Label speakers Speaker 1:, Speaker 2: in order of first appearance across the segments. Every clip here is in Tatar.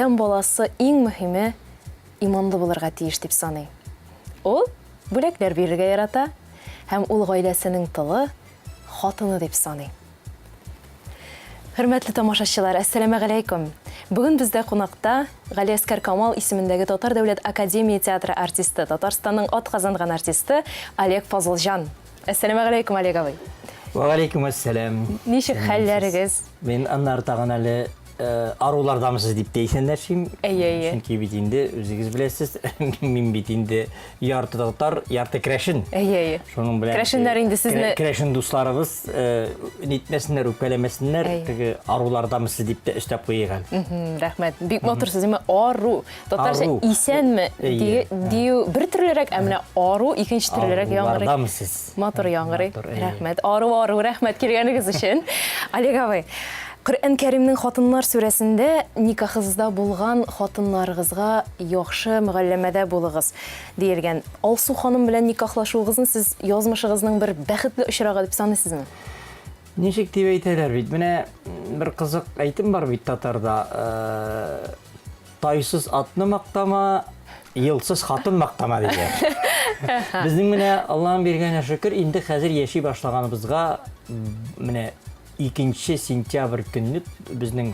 Speaker 1: Адәм баласы иң мөһиме иманлы булырга тиеш дип саный. Ул бүләкләр бирергә ярата һәм ул гаиләсенең тылы, хатыны дип саный. Хөрмәтле тамашачылар, әссәламу алейкум. Бүген бездә кунакта Галиәскәр Камал исемендәге Татар дәүләт академия театры артисты, Татарстанның атказанган артисты Олег Фазылҗан. Әссәламу алейкум, Олег абый.
Speaker 2: Ва алейкум ассалам.
Speaker 1: Ничек хәлләрегез?
Speaker 2: Мен аннары тагын әле арулардамысыз дип дейсәннәр шим. Чөнки бит инде үзегез беләсез, мин бит инде ярты татар, ярты крәшин. Шуның белән
Speaker 1: крәшиннәр инде сезне
Speaker 2: крәшин дусларыбыз нитмәсеннәр, үпкәләмәсеннәр, теге арулардамысыз дип тә өстәп куйган.
Speaker 1: Рәхмәт. Бик матур сүз, ару. Татарча исәнме дию бер төрлерәк, ә менә ару икенче төрлерәк яңгырый.
Speaker 2: Арулардамысыз.
Speaker 1: Матур яңгырый. Рәхмәт. Ару, рәхмәт килгәнегез өчен. Олег абый, Коръән Кәримнең Хатыннар сүрәсендә никахыгызда булган хатыннарыгызга яхшы мөгамәләдә булыгыз диелгән. Алсу ханым белән никахлашуыгызны сез язмышыгызның бер бәхетле очрагы дип саныйсызмы?
Speaker 2: Ничек дип әйтәләр бит? Менә бер кызык әйтем бар бит татарда. Тайсыз атны мактама, йылсыз хатын мактама дигән. Безнең менә Аллаһның биргәненә шөкер, инде хәзер яши башлаганыбызга менә 2 сентябрь көнне безнең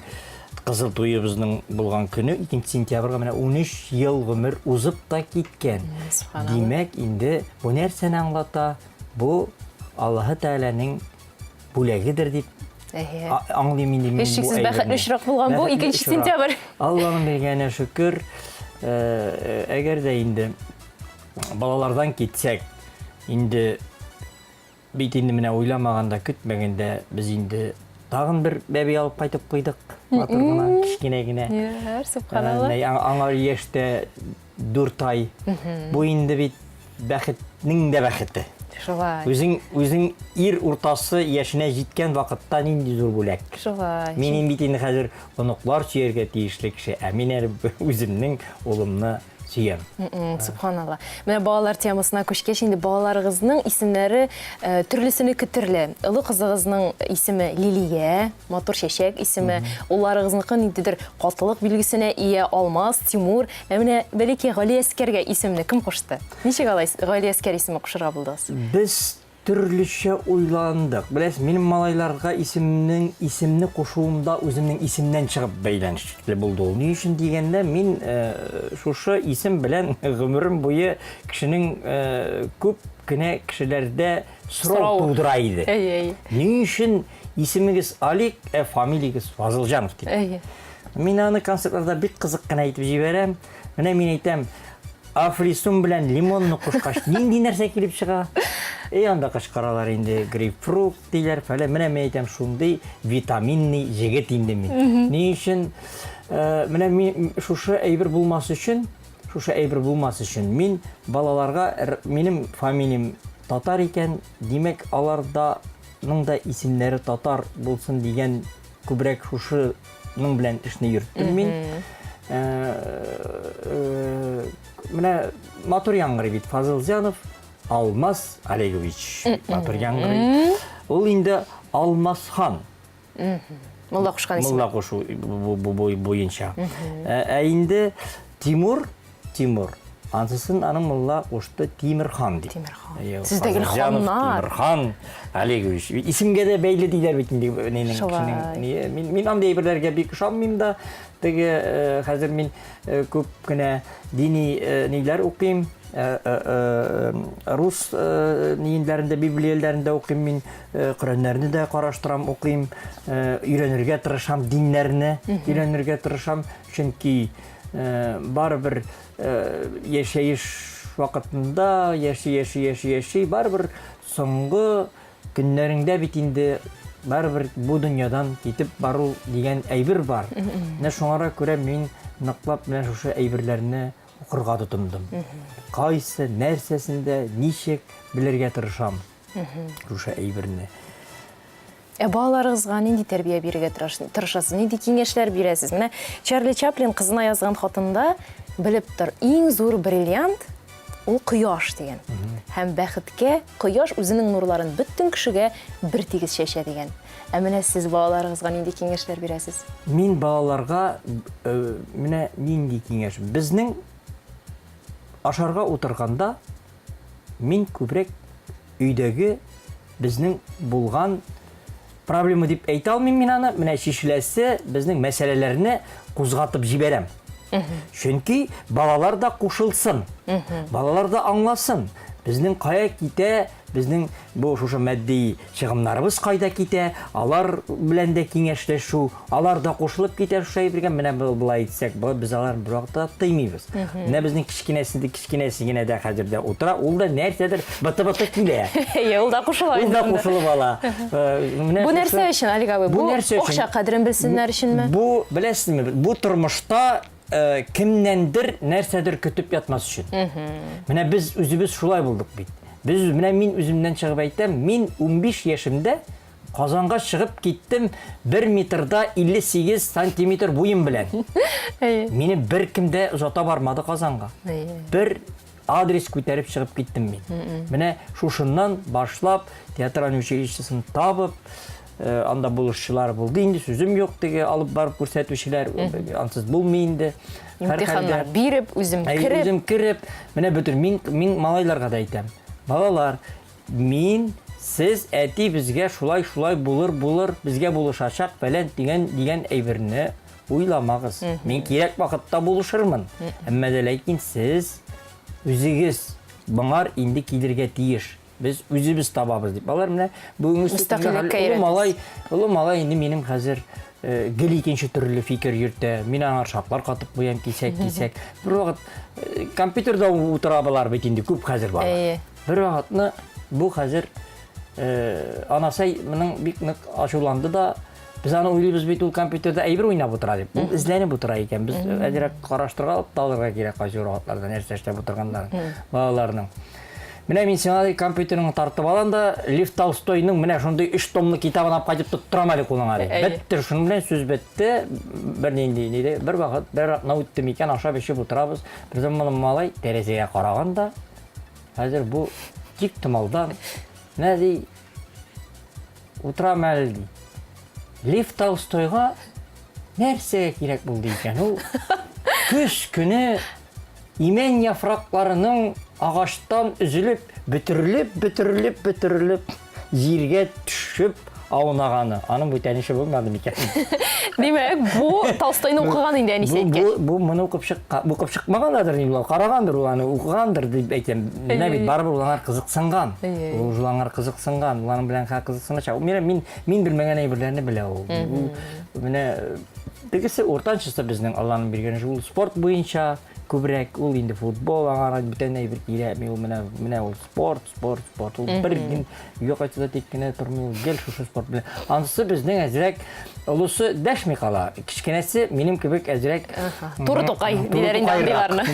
Speaker 2: кызыл туебызның булган көне 2 сентябрьгә менә 13 ел гомер узып та киткән. Димәк, инде бу нәрсәне аңлата? Бу Аллаһ Тәгаләнең бүләгедер дип аңлыйм инде мин бу.
Speaker 1: Һичшиксез бәхетле очрак булган бу 2 сентябрь.
Speaker 2: Аллаһның биргәненә шөкер. Әгәр дә инде балалардан китсәк, инде бит инде менә уйламаганда, көтмәгәндә без инде тагын бер бәби алып кайтып куйдык. Матур гына, кичкенә генә.
Speaker 1: Субханалла.
Speaker 2: Аңа яшьтә 4 ай. Бу инде бит бәхетнең дә бәхете.
Speaker 1: Шулай.
Speaker 2: Үзең ир уртасы яшенә җиткән вакытта нинди зур бүләк.
Speaker 1: Шулай.
Speaker 2: Мин бит инде хәзер оныклар сөяргә тиешле кеше, ә мин әле үземнең улымны сөям.
Speaker 1: Субханалла. Менә балалар темасына күчкәч, инде балаларыгызның исемнәре төрлесенеке төрле. Улы кызыгызның исеме Лилия, матур чәчәк исеме, улларыгызныкы ниндидер катылык билгесенә ия Алмаз, Тимур, менә бәлки Галиәскәргә исемне кем кушты? Ничек Галиәскәр исеме кушырга булдыгыз?
Speaker 2: Без төрлечә уйландык. Беләсез, минем малайларга исемне кушуымда үземнең исемнән чыгып бәйләнешле булды. Ни өчен дигәндә, мин шушы исем белән гомерем буе кешенең күп кенә кешеләрдә сорау тудыра иде. Ни өчен исемегез Олег, фамилиягез Фазылҗанов дип. Мин аны концертларда бик кызык кына әйтеп җибәрәм. Менә мин әйтәм, Африсун белән лимонны кушкач, нинди нәрсә килеп чыга? Анда кашкаралар инде грейпфрут диләр, фәлән. Менә мен әйтәм, шундый витаминный җегет инде мин. Ни өчен? Менә мин шушы әйбер булмас өчен, мин балаларга минем фамилиям татар икән, димәк аларданың да исемнәре татар булсын дигән күбрәк шушының белән эшне йөрттем мин. Менә матур яңгырый бит Фазылҗанов Алмаз Олегович. Матур яңгырый. Ул инде Алмазхан.
Speaker 1: Мулла кушкан исем.
Speaker 2: Мулла кушу буенча. Ә инде Тимур. Ансысын аның мулла кушты Тимирхан дип.
Speaker 1: Сездәге ханнар.
Speaker 2: Тимирхан Олегович. Исемгә дә бәйле диләр бит инде кешенең. Мин андый әйберләргә бик ышанмыйм да. Теге хәзер мин күп кенә дини ниләр укыйм. Рус ниләрендә, библияләрендә укыйм мин, Коръәннәрне дә караштырам, укыйм, өйрәнергә тырышам, диннәрне өйрәнергә тырышам, чөнки барыбер яшәеш вакытында яши, барыбер соңгы көннәрендә бит инде барыбер бу дөньядан китеп бару дигән әйбер бар. Менә шуңара күрә мин ныклап менә шушы әйберләрне укырга тотындым. Кайсы нәрсәсендә ничек белергә тырышам шушы әйберне.
Speaker 1: Балаларыгызга нинди тәрбия бирергә тырышасыз? Нинди киңәшләр бирәсез? Менә Чарли Чаплин кызына язган хатында белеп тор, иң зур бриллиант ул кояш дигән. Һәм бәхеткә кояш үзенең нурларын бөтен кешегә бер тигез шәшә дигән. Ә менә сез балаларыгызга нинди киңәшләр бирәсез?
Speaker 2: Мин балаларга менә нинди киңәш. Безнең ашарга утырганда мин күбрәк өйдәге безнең булган проблема дип әйтә алмыйм мин аны. Менә шишеләсе безнең мәсьәләләрне кузгатып җибәрәм. Чөнки балалар да кушылсын. Балалар да аңласын. Безнең кая китә, безнең бу шушы матди чыгымнарыбыз кайда китә, алар белән дә киңәшләшү, алар да кушылып китә шушы бергә. Менә булай әйтсәк, без алар бер вакытта тыймыйбыз. Менә безнең кичкенәсе генә дә хәзердә утыра, ул да нәрсәдер быты-быты килә.
Speaker 1: Ул да кушыла.
Speaker 2: Ул да кушылып ала.
Speaker 1: Бу нәрсә өчен, Алик абый? Бу акча кадерен белсеннәр өченме?
Speaker 2: Бу, беләсезме, бу тормышта кемнәндер нәрсәдер көтеп ятмас өчен. Менә без үзебез шулай булдык бит. Без менә мин үземнән чыгып әйтәм, мин 15 яшемдә Казанга чыгып киттем 1 метрда 58 сантиметр буем белән. Мине бер кем дә озата бармады Казанга. Бер адрес күтәреп чыгып киттем мин. Менә шушыннан башлап театральный училищесын табып, анда булышчылар булды. Инде сүзем юк теге алып барып күрсәтүчеләр, ансыз булмый инде.
Speaker 1: Имтиханнар биреп, үзем киреп.
Speaker 2: Үзем киреп, менә бөтен мин малайларга да әйтәм. Балалар, мин сез әти безгә шулай булыр, безгә булышачак фәлән дигән әйберне уйламагыз. Мин кирәк вакытта булышырмын. Әмма дә ләкин сез үзегез моңар инде килергә тиеш. Без үзебез табабыз дип. Балалар менә бүгенге улы малай инде минем хәзер гел икенче төрле фикер йөртә. Мин аңа шаплар катып куям кисәк. Бер вакыт компьютерда утыра балар бит инде күп хәзер бар. Бер вакытны бу хәзер анасы моның бик нык ачуланды да, без аны уйлыйбыз бит ул компьютерда әйбер уйнап утыра дип. Ул эзләнеп утыра икән. Без әзрәк караштырып талырга кирәк кайсы вакытларда нәрсә эшләп утырганнар балаларның. Менә мин сиңа компьютерны тартып алам да, Лев Толстойның менә шундый 3 томлы китабын алып кайтып тоттырам әле кулыңа ди. Бетте, шуның белән сүз бетте. Бер вакыт үтте микән, ашап эчеп утырабыз. Бер заман малай тәрәзәгә караганда, хәзер бу тик томалдан менә ди утырам әле ди. Лев Толстойга нәрсә кирәк булды икән? Ул көз көне имән яфракларының агаштан үзелеп, бөтерелеп, җиргә төшеп аунаганы. Аның бүтәнише булмады микән?
Speaker 1: Димәк, бу Толстойны укыган инде әнисе әйткән.
Speaker 2: Бу моны укып чыкмагандыр, ул карагандыр, ул аны укыгандыр дип әйтәм. Менә бит барыбер улар кызыксынган. Ул җылаңар кызыксынган, уларның белән кызыксыначак. Мин белмәгән әйберләрне белә ул. Менә тегесе уртанчысы безнең Алланың биргән ул спорт буенча күбрәк, ул инде футбол, аңа бүтәнәй бер кирәкми, ул менә ул спорт. Ул бер дин юк айтса тик кенә тормый, гел шушы спорт белән. Анысы безнең әзрәк олысы дәшми кала. Кичкенәсе минем кебек әзрәк
Speaker 1: туры тукай диләрен аңлыйларны.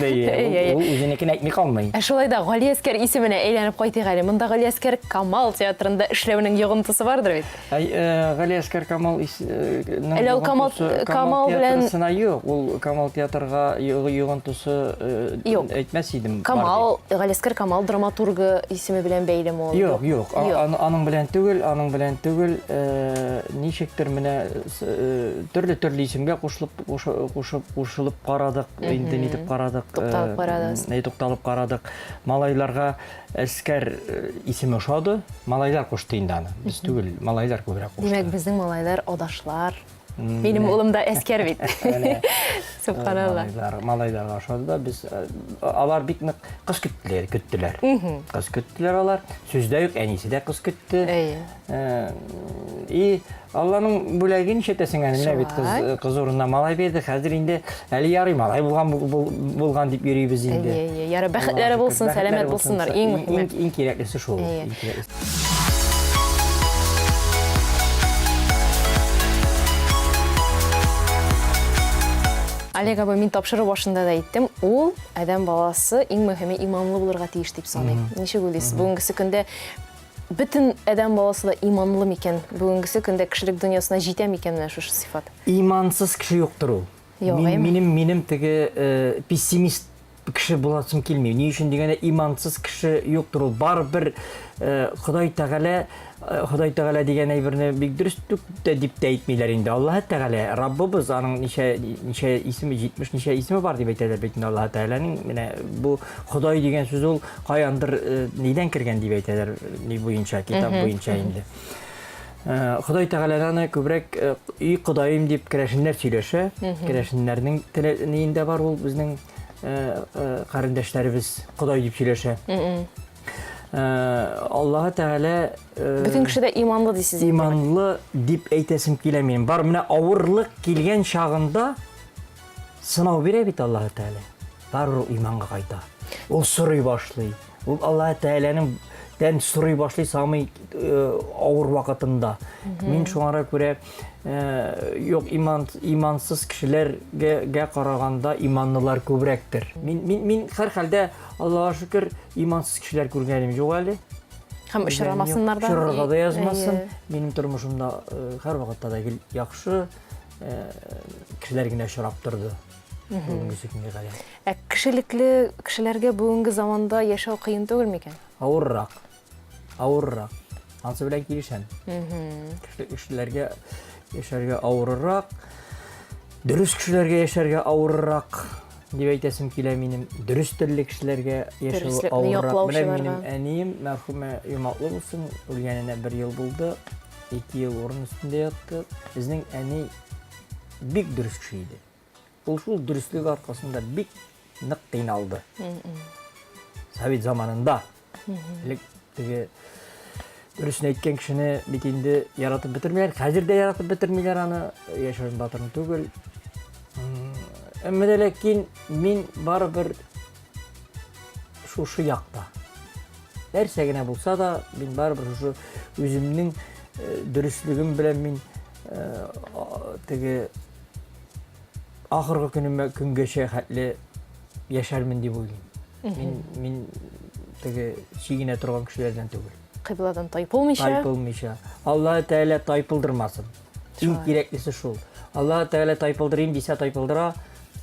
Speaker 2: Ул үзенекен әйтми калмый.
Speaker 1: Шулай да Галиәскәр исеменә әйләнеп кайтыйк әле. Монда Галиәскәр Камал театрында эшләүнең йогынтысы бардыр бит.
Speaker 2: Галиәскәр Камал
Speaker 1: Әле ул Камал белән
Speaker 2: юк, ул Камал театрга йогынтысы әйтмәс идем.
Speaker 1: Камал, Галиәскәр Камал драматургы исеме белән бәйле ул.
Speaker 2: Юк. Аның белән түгел, ничектер менә төрле исемгә кушылып карадык, инде нитеп карадык. Тукталып карадык. Малайларга әскәр исеме ошады, малайлар кушты инде аны. Без түгел, малайлар күбрәк кушты.
Speaker 1: Димәк, безнең малайлар адашлар. Минем улым да әскәр бит. Субханалла.
Speaker 2: Малайларга ошады да, без алар бик нык кыз көттеләр. Кыз көттеләр алар. Сүздә юк, әнисе дә кыз көтте. Алланың бүләген шетәсең әле бит кыз урынына малай берде. Хәзер инде әле ярый малай булган дип йөрибез инде.
Speaker 1: Яры бәхетләре булсын, сәламәт булсыннар. Иң мөһиме.
Speaker 2: Иң кирәклесе шул.
Speaker 1: Олег абый, мин тапшыру башында да әйттем, ул адәм баласы иң мөһиме иманлы булырга тиеш дип саныйм. Ничек уйлыйсыз? Бүгенге көндә бөтен адәм баласы да иманлы микән? Бүгенге көндә кешелек дөньясына җитә микән менә шушы сыйфат?
Speaker 2: Имансыз кеше юктыр ул. Минем теге пессимист кеше буласым килми. Ни өчен дигәндә имансыз кеше юктыр ул. Бар бер Ходай Тәгалә дигән әйберне бик дөрес дип тә әйтмиләр инде. Аллаһ Тәгалә, Раббыбыз, аның ничә исеме, 70 ничә исеме бар дип әйтәләр бит инде Аллаһ Тәгаләнең. Менә бу Ходай дигән сүз ул каяндыр нидән кергән дип әйтәләр, ни буенча, китап буенча инде. Ходай Тәгаләне күбрәк и Ходаим дип керәшеннәр сөйләшә. Керәшеннәрнең телендә бар ул безнең карындашларыбыз Ходай дип сөйләшә. Аллаһ Тәгалә
Speaker 1: Бүтән кеше дә иманлы дисез.
Speaker 2: Иманлы дип әйтәсем килә минем. Бар менә авырлык килгән чагында сынау бирә бит Аллаһ Тәгалә. Бар ул иманга кайта. Ул сорый башлый. Ул Аллаһ Тәгаләнең дән сорый башлый самый авыр вакытында. Мин шуңара күрә юк имансыз кешеләргә караганда иманлылар күбрәктер. Мин һәр хәлдә Аллаһка шөкер имансыз кешеләр күргәнем юк әле.
Speaker 1: Һәм очрамасыннар да.
Speaker 2: Очрарга да язмасын. Минем тормышымда һәр вакытта да яхшы кешеләр генә очрап торды. Бүгенге көнгә кадәр.
Speaker 1: Кешелекле кешеләргә бүгенге заманда яшәү кыен түгел микән?
Speaker 2: Авыррак. Ансы белән килешәм. Кешеләргә яшәргә авыррак, дөрес кешеләргә яшәргә авыррак дип әйтәсем килә минем. Дөрес төрле кешеләргә яшәү авыррак. Менә минем әнием мәрхүмә Юматлы булсын, үлгәненә 1 ел булды. 2 ел урын өстендә ятты. Безнең әни бик дөрес кеше иде. Ул шул дөрестлек аркасында бик нык кыйналды. Совет заманында. Теге дөресен әйткән кешене бит инде яратып бетермиләр. Хәзер дә яратып бетермиләр аны, яшәгән батырны түгел. Әмма ләкин мин барыбер шушы якта. Нәрсә генә булса да, мин барыбер шушы үземнең дөрестлегем белән мин теге ахыргы көнгәчә хәтле яшәрмен дип уйлыйм. Мин теге чигенә торган кешеләрдән түгел.
Speaker 1: Кыйбладан тайпылмыйча.
Speaker 2: Аллаһ Тәгалә тайпылдырмасын. Иң кирәклесе шул. Аллаһ Тәгалә тайпылдырыйм дисә тайпылдыра,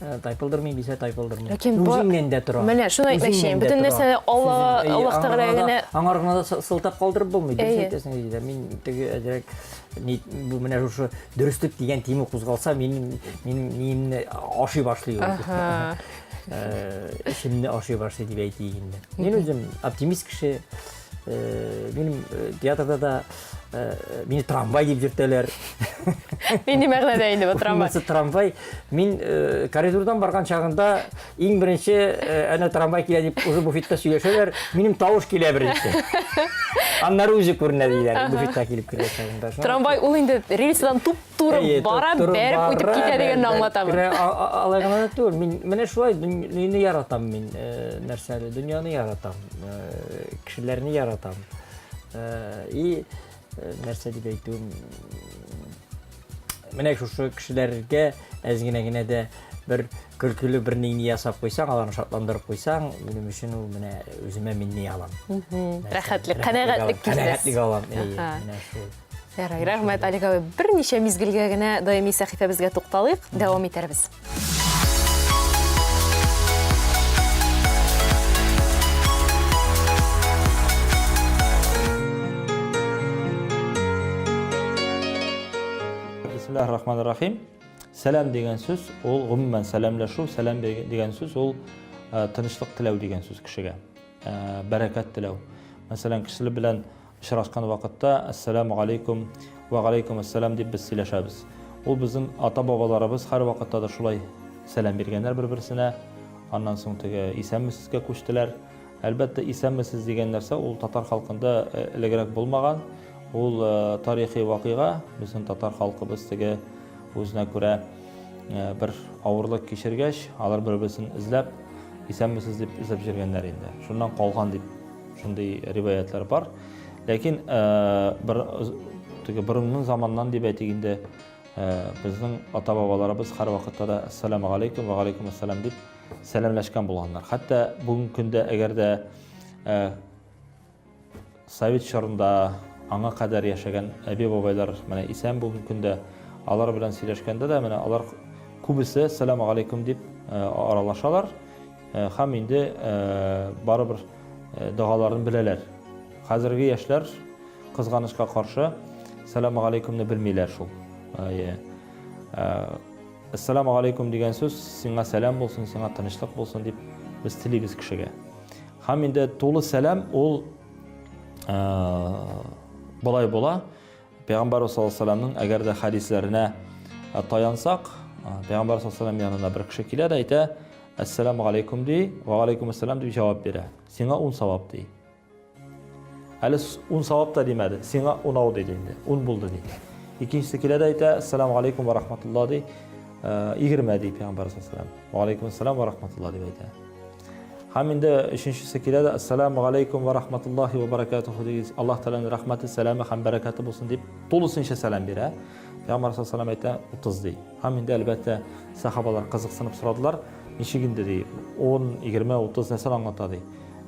Speaker 2: тайпылдырмыйм дисә тайпылдырмый.
Speaker 1: Үзеңнән
Speaker 2: дә тора.
Speaker 1: Менә шуны әйтмәкче. Бүтән нәрсә Аллаһ Тәгалә генә
Speaker 2: аңарга да сылтап калдырып булмый. Әйтәсең диде. Мин теге әзрәк бу менә шушы дөрестлек дигән теме кузгалса, мин ашый башлый ул. Şimdi aşıyor başladı diye eğitimde. Benim özüm optimist kişi. Benim tiyatroda da beni tramvay deyip жүртәләр.
Speaker 1: Мин мәгънәдә инде бу трамвай.
Speaker 2: Mesela tramvay, min koridordan барган чагында иң беренче әнә трамвай килә дип уже буфетта сөйләшәләр. Минем тавыш килә беренче. Аннары үзе күренә диләр буфетта килеп кергән чагында.
Speaker 1: Трамвай ул инде рельстан туп-туры бара, бәреп үтеп китә дигәнне аңлатамы.
Speaker 2: Алай гына түгел. Мин менә шулай дөньяны яратам мин. Нәрсәле дөньяны яратам. Кешеләрне яратам. И нәрсә дип әйтүем, менә шушы кешеләргә әз генә дә бер көлкүле бер нигъне ясап куйсаң, аларны шатландырып куйсаң, минем өчен ул менә үземә минне алам.
Speaker 1: Рәхәтлек, канәгатьлек килә.
Speaker 2: Канәгатьлек алам. Менә шул.
Speaker 1: Ярый, рәхмәт Алик абый. Берничә мизгелгә генә даими сәхифәбезгә тукталыйк, дәвам итәрбез.
Speaker 3: Bismillahirrahmanirrahim. Сәлам дигән сүз, ул гомумән сәламләшү, сәлам дигән сүз ул тынычлык теләү дигән сүз кешегә. Бәрәкәт теләү. Мәсәлән, кешеләр белән очрашкан вакытта ассаламу алейкум ва алейкум ассалам дип без сөйләшәбез. Ул безнең ата-бабаларыбыз һәр вакытта да шулай сәлам биргәннәр бер-берсенә. Аннан соң теге исәнмесезгә күчтеләр. Әлбәттә, исәнмесез дигән нәрсә ул татар халкында элегрәк булмаган. Ул тарихи вакыйга, безнең татар халкыбыз теге үзенә күрә бер авырлык кичергәч, алар бер-берсен эзләп, исәнмесез дип эзләп җиргәннәр инде. Шуннан калган дип шундый риваятлар бар. Ләкин бер теге борынгы заманнан дип әйтик инде, безнең ата-бабаларыбыз һәр вакытта да ассаламу алейкум ва алейкум ассалам дип сәламләшкән булганнар. Хәтта бүгенге көндә әгәр дә совет чорында аңа кадәр яшәгән әби-бабайлар менә исән бүгенге көндә алар белән сөйләшкәндә дә менә алар күбесе ассаламу алейкум дип аралашалар. һәм инде барыбер дұғаларын білелер. Қазіргі яшьләр кызганычка каршы «Ассаламу алейкумны» белмиләр шул. «Ассаламу алейкум» дигән сүз сиңа сәлам булсын, сиңа тынычлык булсын дип без телибез кешегә. Һәм инде тулы сәлам ул болай була. Пәйгамбәр саллаллаху алейһи ва салламның әгәр дә хадисләренә таянсак, Пәйгамбәр саллаллаху алейһи ва саллам янына бер кеше килә дә әйтә: «Ассаламу алейкум» ди, «Ва алейкум ассалам» дип җавап бирә. Сиңа 10 савап ди. Әле 10 савап та димәде, сиңа 10 диде инде, 10 булды диде. Икенчесе килә дә әйтә: «Ассаламу алейкум ва рахматуллаһ» ди, 20 ди Пәйгамбәр саллаллаху алейһи ва саллам. «Ва алейкум ассалам ва рахматуллаһ» дип әйтә. Һәм инде өченчесе килә дә: «Ассаламу алейкум ва рахматуллаһи ва баракатуху» ди, Аллаһ Тәгаләнең рәхмәте, сәламе һәм бәрәкәте булсын дип тулысынча сәлам бирә. Пәйгамбәр саллаллаху алейһи ва саллам әйтә: 30 ди. Һәм инде әлбәттә сахабалар кызыксынып сорадылар: «Ничек инде?» ди. 10, 20, 30 нәрсә аңлата ди.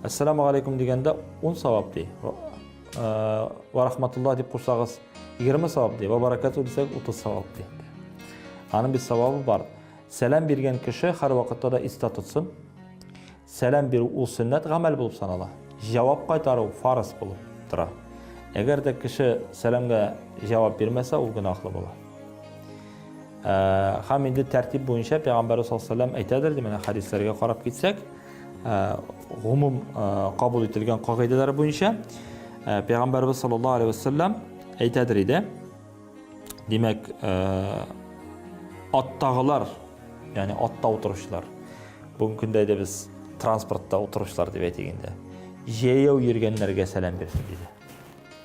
Speaker 3: «Ассаламу алейкум» дигәндә 10 савап ди. «Ва рахматуллаһ» дип кушсагыз 20 савап ди. «Ва баракатуху» дисәк 30 савап ди. Аның бит савабы бар. Сәлам биргән кеше һәр вакытта да иста тотсын. Сәлам бирү ул сөннәт гамәл булып санала. Җавап кайтару фарыз булып тора. Әгәр дә кеше сәламгә җавап бирмәсә, ул гөнаһлы була. Һәм инде тәртип буенча Пәйгамбәр саллаллаху алейһи ва саллям әйтәдер ди, менә хадисләргә карап китсәк, гомум кабул ителгән кагыйдәләр буенча Пәйгамбәрбез саллаллаху алейһи ва саллям әйтәдер иде. Димәк, аттагылар, ягъни атта утыручылар. Бүгенге көндә дә без транспортта утыручылар дип әйтик инде. Җәяү йөргәннәргә сәлам бирсен диде.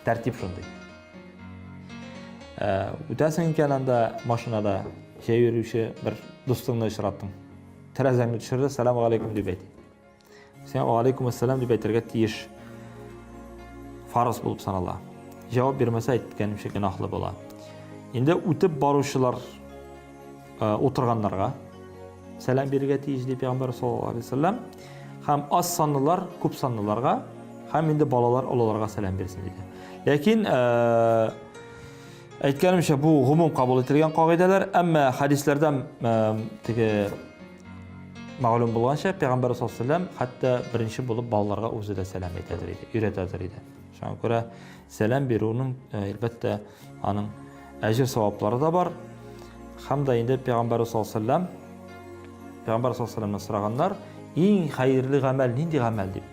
Speaker 3: Тәртип шундый. Үтәсең икән анда машинада җәяү йөрүче бер дустыңны очраттың. Тәрәзәңне төшерде, «Саламу алейкум» дип әйтте. Син «Ва алейкум ассалам» дип әйтергә тиеш. Фарыз булып санала. Җавап бирмәсә, әйткәнемчә гөнаһлы була. Инде үтеп баручылар утырганнарга сәлам бирергә тиеш ди Пәйгамбәр саллаллаху алейһи ва саллям. Һәм аз санлылар, күп санлыларга, һәм инде балалар, олаларга сәлам бирсен диде. Ләкин әйткәнемчә бу гомум кабул ителгән кагыйдәләр, әмма хадисләрдән теге мәгълүм булганча Пәйгамбәр саллаллаху алейһи ва саллям хәтта беренче булып балаларга үзе дә сәлам әйтәдер иде, өйрәтәдер иде. Шуңа күрә сәлам бирүнең әлбәттә аның әҗр саваплары да бар. Һәм дә инде Пәйгамбәр саллаллаху алейһи ва саллямнан сораганнар: «Иң хәерле гамәл нинди гамәл?» дип.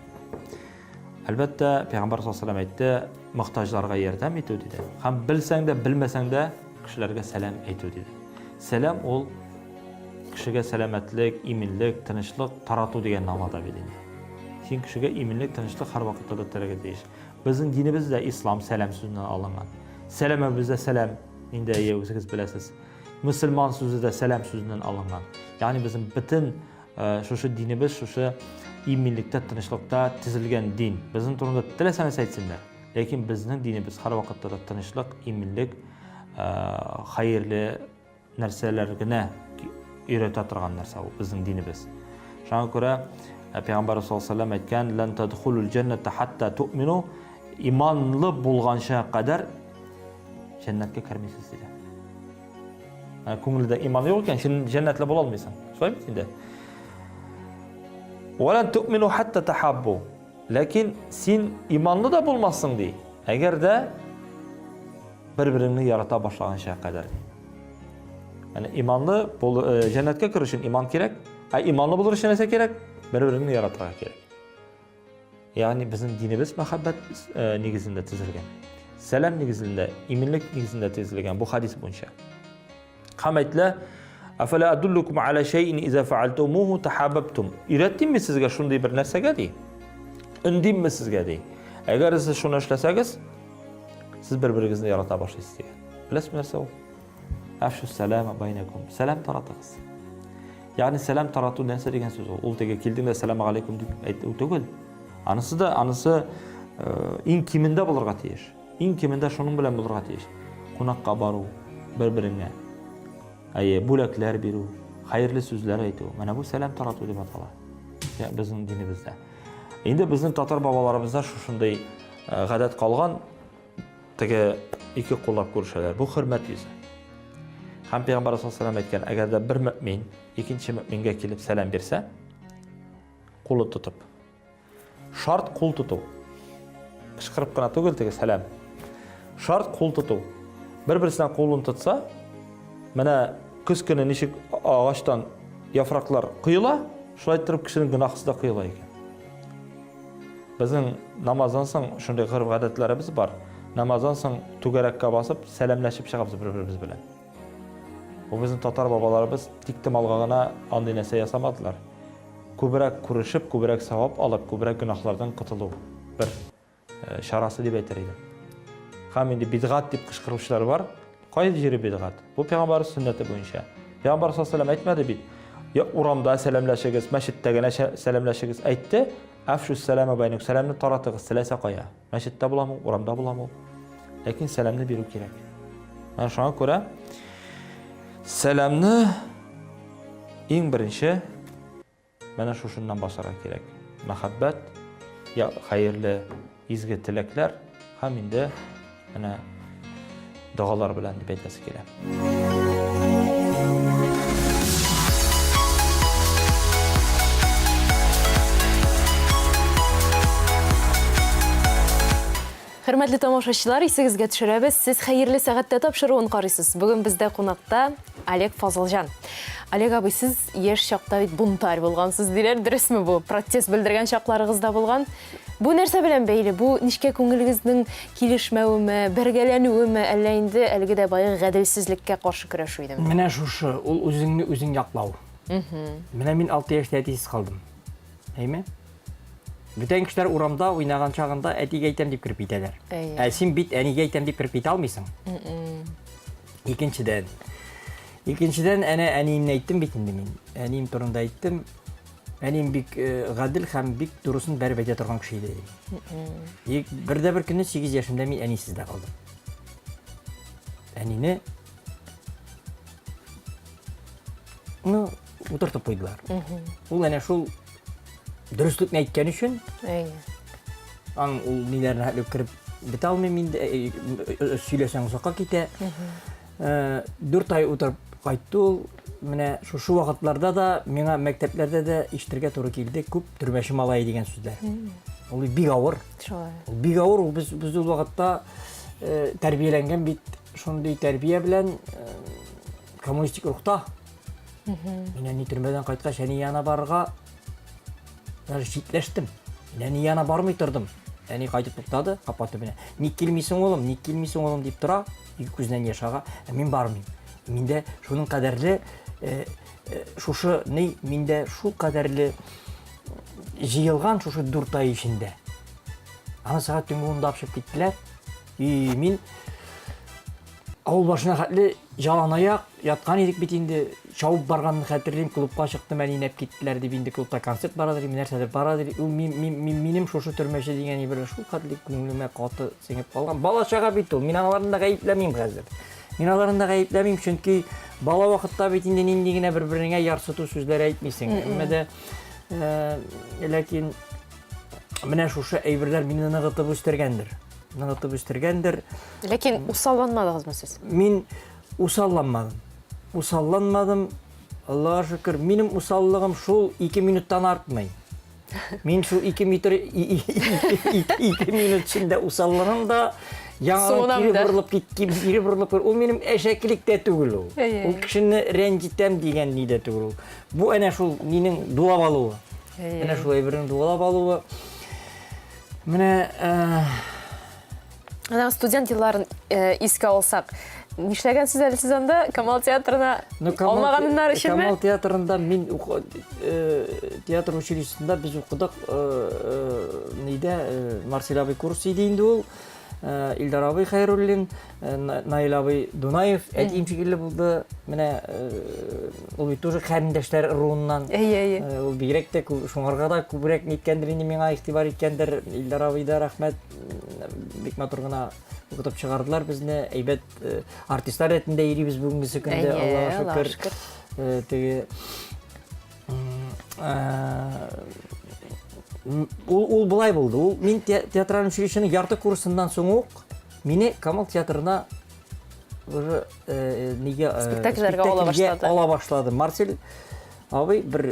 Speaker 3: Әлбәттә Пәйгамбәр саллаллаху алейһи ва саллям әйтте: «Мохтаҗларга ярдәм итү» диде. Һәм белсәң дә, белмәсәң дә кешеләргә сәлам әйтү диде. Сәлам ул кешегә сәламәтлек, иминлек, тынычлык тарату дигән намада бит инде. Син кешегә иминлек, тынычлык һәр вакытта да теләргә тиеш. Безнең динебездә ислам сәлам сүзеннән алынган. Сәламебездә сәлам инде үзегез беләсез. Мөселман сүзе дә сәлам сүзеннән алынган. Ягъни безнең бөтен шушы динебез, шушы иминлектә, тынычлыкта тизелгән дин. Безнең турында теләсә нәрсә әйтсеннәр. Ләкин безнең динебез һәр вакытта да тынычлык, иминлек, хәерле нәрсәләр генә өйрәтә торган нәрсә ул безнең динебез. Шуңа күрә Пәйгамбәр саллаллаху алейһи ва саллям әйткән: «Лан тадхулул җанната хатта туъмину», иманлы булганча кадәр җәннәткә кирмисез диде. Күңелдә иман юк икән, син җәннәтле була алмыйсың. Шулай бит инде. «Валан туъмину хатта тахаббу», ләкин син иманлы да булмассың ди, әгәр дә бер-береңне ярата башлаганча кадәр. Яни иманлы җәннәткә керү өчен иман кирәк, иманлы булыр өчен нәрсә кирәк? Бер-береңне яратырга кирәк. Ягъни безнең динебез мәхәббәт нигезендә төзелгән. Сәлам нигезендә, иминлек нигезендә төзелгән бу хадис буенча. Һәм әйтлә: «Афала адуллукум аля шайин иза фаалтумуху тахаббтум». Өйрәттимме сезгә шундый бер нәрсәгә ди? Өндимме сезгә ди? Әгәр сез шуны эшләсәгез, сез бер-берегезне ярата башлыйсыз дигән. Беләсезме нәрсә ул? Афшу салама байнакум. Сәлам таратыгыз. Ягъни сәлам тарату нәрсә дигән сүз ул? Ул теге килдең дә «Саламу алейкум» дип әйтү түгел. Анысы иң кимендә булырга тиеш. Иң кимендә шуның белән булырга тиеш. Кунакка бару, бер-береңә бүләкләр бирү, хәерле сүзләр әйтү. Менә бу сәлам тарату дип атала. Безнең динебездә. Инде безнең татар бабаларыбызда шушындай гадәт калган, теге ике куллап күрешәләр. Бу хөрмәт йөзе. Һәм Пәйгамбәр саллаллаху алейһи ва саллям әйткән: әгәр дә бер мөмин икенче мөмингә килеп сәлам бирсә, қолы тұтып. Шарт қол тұту. Қышқырып қана түгел теге сәлем. Шарт қол тұту. Бір-бірісінен қолын тұтса, міне күз күні нешік ағаштан яфрақлар құйыла, шулай тұрып кішінің günahsыз да құйыла екен. Біздің намаздан соң шундай ғырып ғадетлеріміз бар. Намаздан соң түгәрәккә басып, сәлемләшеп шығабыз бір-біріміз белән. Ол біздің татар бабаларыбыз тикті малға ғана андый нәрсе ясамадылар. Күбірәк күрешіп, күбірәк савап алып, күбірәк günahlardan құтылу бір шарасы деп әйтер едім. Һәм инде бидғат деп қышқырушылар бар. Қайда жері бидғат? Бұл пейғамбар сүннәте бойынша. Пейғамбар саллаллаху алейхи әйтмәде бит. Я урамда сәлемләшегез, мәчеттә генә сәлемләшегез әйтте. Афшу сәламе байнук, сәламне таратыгыз, сәләсә кая. Мәчеттә буламы, урамда буламы? Ләкин сәламне бирү кирәк. Мен шуңа күрә сәламне иң беренче менә шушыннан башларга кирәк. Мәхәббәт, я хәерле, изге теләкләр һәм инде менә дуалар белән дип әйтәсе килә.
Speaker 1: Хөрмәтле тамашачылар, исегезгә төшерәбез. Сез хәерле сәгатьтә тапшыруын карыйсыз. Бүген бездә кунакта Олег Фазылҗан. Олег абый, сез яшь чакта бит бунтарь булгансыз диләр. Дөресме бу? Протест белдергән чакларыгыз да булган. Бу нәрсә белән бәйле? Бу нишкә күңелегезнең килешмәвеме, бергәләнүеме, әллә инде әлеге дә бай гаделсезлеккә каршы көрәшү идеме?
Speaker 2: Менә шушы, ул үзеңне үзең яклау. Менә мин 6 яшьтә әтисез калдым. Әйме? Бүтән кешеләр урамда уйнаган чагында әтигә әйтәм дип киреп китәләр. Син бит әнигә әйтәм дип киреп китә алмыйсың. Икенчедән, әнә әниемне әйттем бит инде мин. Әнием турында әйттем. Әнием бик гадел һәм бик дөресен бәреп әйтә торган кеше иде. Бердә бер көнне 8 яшымда мин әнисез дә калдым. Әнине утыртып куйдылар. Ул әнә шул дөреслекне әйткән өчен, ул ниләрне хәтле киреп бит алмыйм инде, сөйләсәң узакка китә. 4 ай утырып кайтты ул. Менә шушы вакытларда да миңа мәктәпләрдә дә ишетергә туры килде күп төрмәче малай дигән сүзләр. Ул бик авыр. Ул бик авыр. Без ул вакытта тәрбияләнгән бит, шундый тәрбия белән коммунистик рухта. Менә ни төрмәдән кайткач әни яна барырга шитләштем. Әни яна бармый тордым. Әни кайтып туктады, капаты белән. Ник килмисең улым дип тора, ике күздән яшь ага. Мин бармыйм. Миндә шуның кадәрле шушы миндә шул кадәрле җыелган шушы 4 ай эчендә. Аны сәгать төнге 10-да апшып киттеләр. Мин авыл башына хәтле жаланаяк яткан идек бит инде. Чабып барганны хәтерлим, клубка чыктым, әни инеп киттеләр дип инде клубта концерт бара дидем, нәрсәдер бара дидем. Ул минем шушы төрмәче дигән ибер шул кадәрле күңелемә каты сеңеп калган. Бала чага бит ул. Мин аналарны да гаепләмим хәзер. Мин аларны да гаепләмим, чөнки бала вакытта бит инде нинди генә бер-береңә ярсыту сүзләр әйтмисең. Әмма ләкин менә шушы әйберләр мине ныгытып үстергәндер.
Speaker 1: Ләкин усалланмадыгызмы сез?
Speaker 2: Мин усалланмадым. Аллаһа шөкер, минем усаллыгым шул 2 минуттан артмый. Мин шул 2 минут içində усалланам да яңа кире борылып, ул минем әшәкелектә түгел ул. Ул кешене рәнҗитәм дигән нидә түгел ул. Бу әнә шул минем дулап алуы. Әнә шул әйберне дулап алуы. Менә
Speaker 1: студент елларын искә алсак, нишләгәнсез әле сез анда Камал театрына алмаганнар өченме?
Speaker 2: Камал театрында мин театр училищесында без укыдык. Нидә Марсель абый курсы иде инде ул. Илдар абый Хайруллин, Наил абый Дунаев әтием шикелле булды. Менә ул бит тоже хәрендәшләр руыннан. Ул бигрәк тә шуңарга да күбрәк ниткәндер инде миңа игътибар иткәндер. Илдар абый да рәхмәт. Бик матур гына укытып чыгардылар безне. Әйбәт артистлар рәтендә йөрибез бүгенге көндә, Аллаһа шөкер. Теге ул булай булды. Ул мин театраль училищеның ярты курсыннан соң ук мине Камал театрына уже спектакльләргә ала башлады. Марсель абый бір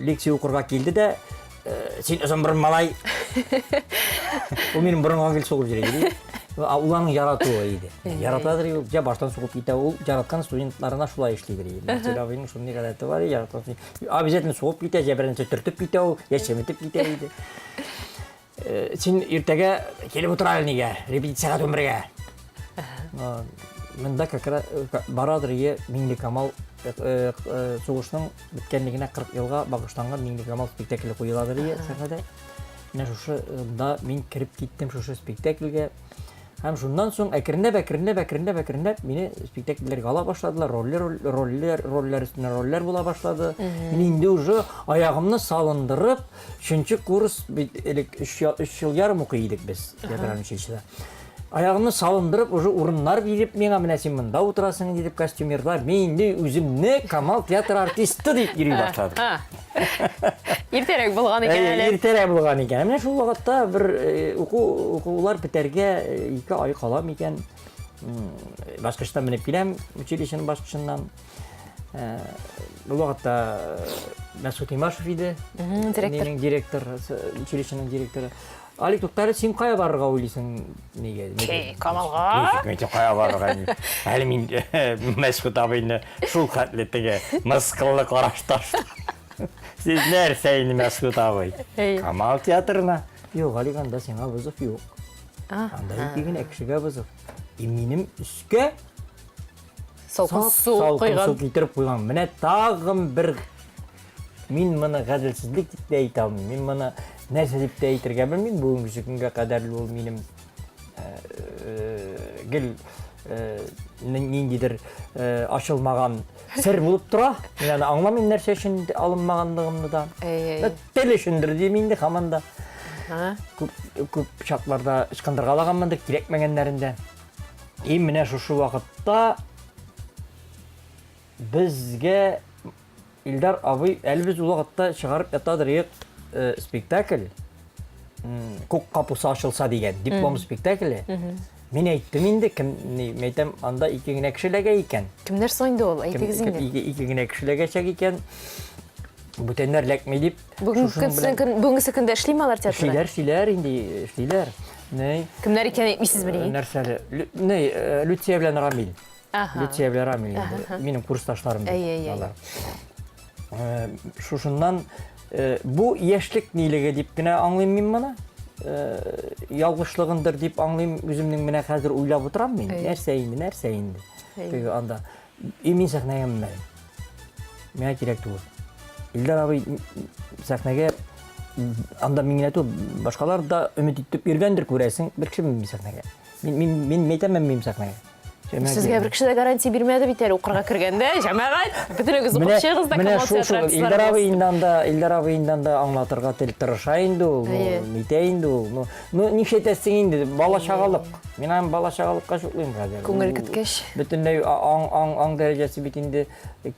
Speaker 2: лекция оқырға келді де, сен өзің бір малай, ол менің бұрынға кел соғып жүреді. Уланың яратуы еді. Яратадыр, жа баштан соғып кете, ол жаратқан студентларына шулай ішлейдір. Мәселе абайның шундай ғадаты бар, яратқан. Обязательно соғып кете, жа бірінші түртіп кете, ол яшеметіп кете еді. Сен ертеге келіп отыра әлінеге, репетицияға өмірге. Мында барадыр е Меңді Камал соғышының біткенлігіне 40 елға бағыштанған Меңді Камал спектаклі қойыладыр е сәңгіде. Мен шушы мен кіріп кеттім шушы спектакльге. Һәм шундан соң әкірінләп мені спектакльлерге ала башладылар, роллер үстіне роллер була башлады. Мен инде уже аяғымны салындырып, 3-нче курс 3 жыл ярым оқый идек біз театральный училищеда. Аяғымны салындырып, уже урыннар беріп, мен менә сен мында отырасың деп костюмерлар, мен инде үземне Камал театр артисты деп йөри башлады.
Speaker 1: Иртәрәк булган икән әле.
Speaker 2: Иртәрәк булган икән. Менә шул вакытта бер укулар бетәргә 2 ай калам икән. Башкыштан менеп киләм, училищеның башкышыннан. Бу вакытта Мәсгут Имашев иде. Минең директор, училищеның директоры. Алик Туктары, син кая барырга уйлыйсың неге?
Speaker 1: Камалга.
Speaker 2: Мен кая барырга? Әле мин Мәсгут абыйны шул хәтлетеге мыскыллы карашташ. Сез нәрсә инде Мәсгут абый? Камал театрына. Юк, Алик анда сиңа вызов юк. Анда ике кешегә вызов. Минем үскә
Speaker 1: Салкын су
Speaker 2: китереп куйган. Менә тагын бер мин моны гаделсезлек дип тә әйтә алмыйм. Мин моны нәрсә дип тә әйтергә белмим. Бүгенге көнгә кадәр ул минем гел ниндидер ачылмаган сер булып тора. Мин аны аңламыйм нәрсә өчен алынмагандыгымны да. Тел өчендер дим инде һаманда. Күп чакларда ычкындыргалаганмындыр кирәкмәгәннәрендә. Менә шушы вакытта безгә Илдар абый әле без ул вакытта чыгарып ятадыр спектакль. Күк капусы ачылса дигән диплом спектакле. Мин әйттем инде, әйтәм, анда 2 генә кешеләргә икән.
Speaker 1: Кемнәр соң инде ул? Әйтегез инде.
Speaker 2: 2 генә кешеләргә чак икән. Бүтәннәр ләкми дип.
Speaker 1: Бүгенге көндә эшлиме алар театрда?
Speaker 2: Эшлиләр инде, эшлиләр.
Speaker 1: Кемнәр икән әйтмисезме?
Speaker 2: Нәрсәле? Люция белән Рамил. Люция белән Рамил инде. Минем курсташларым алар. Шушыннан бу яшьлек нилеге дип кенә аңлыйм мин моны. Ялгышлыгындыр дип аңлыйм, үземнең менә хәзер уйлап утырам мин. Нәрсә инде. Теге анда мин сәхнәгә менәм. Миңа кирәк түгел. Илдар абый сәхнәгә анда миңа түгел, башкалар да өмет итеп йөргәндер күрәсең, бер кеше мин сәхнәгә. Мин мәйтәмәм мин сәхнәгә.
Speaker 1: Сезгә бер кеше дә гарантия бирмәде бит әле укырга кергәндә, җәмәгать. Бөтенегез укып чыгыгыз да Камал театры.
Speaker 2: Илдар абый инде аңлатырга тырыша инде ул, митә инде ул. Нишләп әйтәсең инде, бала чагалык. Мин аны бала чагалыкка шуклыйм хәзер.
Speaker 1: Күңел көткәч.
Speaker 2: Бөтенләй аң дәрәҗәсе бит инде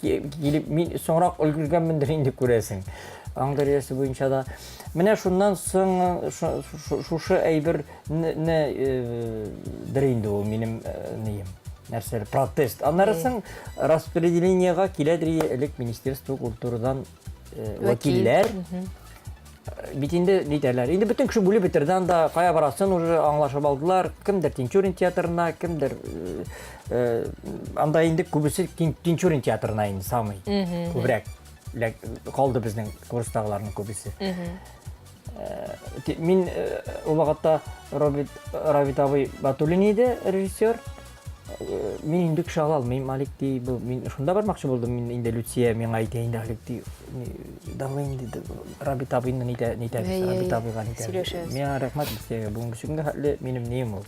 Speaker 2: килеп мин соңрак өлгергәнмендер инде күрәсең. Аң дәрәҗәсе буенча да менә шуннан соң шушы әйбер инде ул минем нием. Нәрсә протест. Аннарысын распределениега киләдер элек Министерство культурадан вәкилләр. Бит инде нидәләр. Инде бөтен кеше бүлеп битерде, анда кая барасын уже аңлашып алдылар. Кемдер Тинчурин театрына, кемдер анда инде күбесе Тинчурин театрына инде самый күбрәк калды безнең курстагыларның күбесе. Мин ул вакытта Равит абый Батуллин иде режиссер. Мин инде кеше ала алмыйм, Алик ди, мин шунда бармакчы булдым, мин инде Люция миңа әйтә инде Алик ди. Давай инде Равит абыйны нитә, Равит абыйга нитә. Миңа рәхмәт сезгә, бүгенге көнгә хәтле минем нием ул.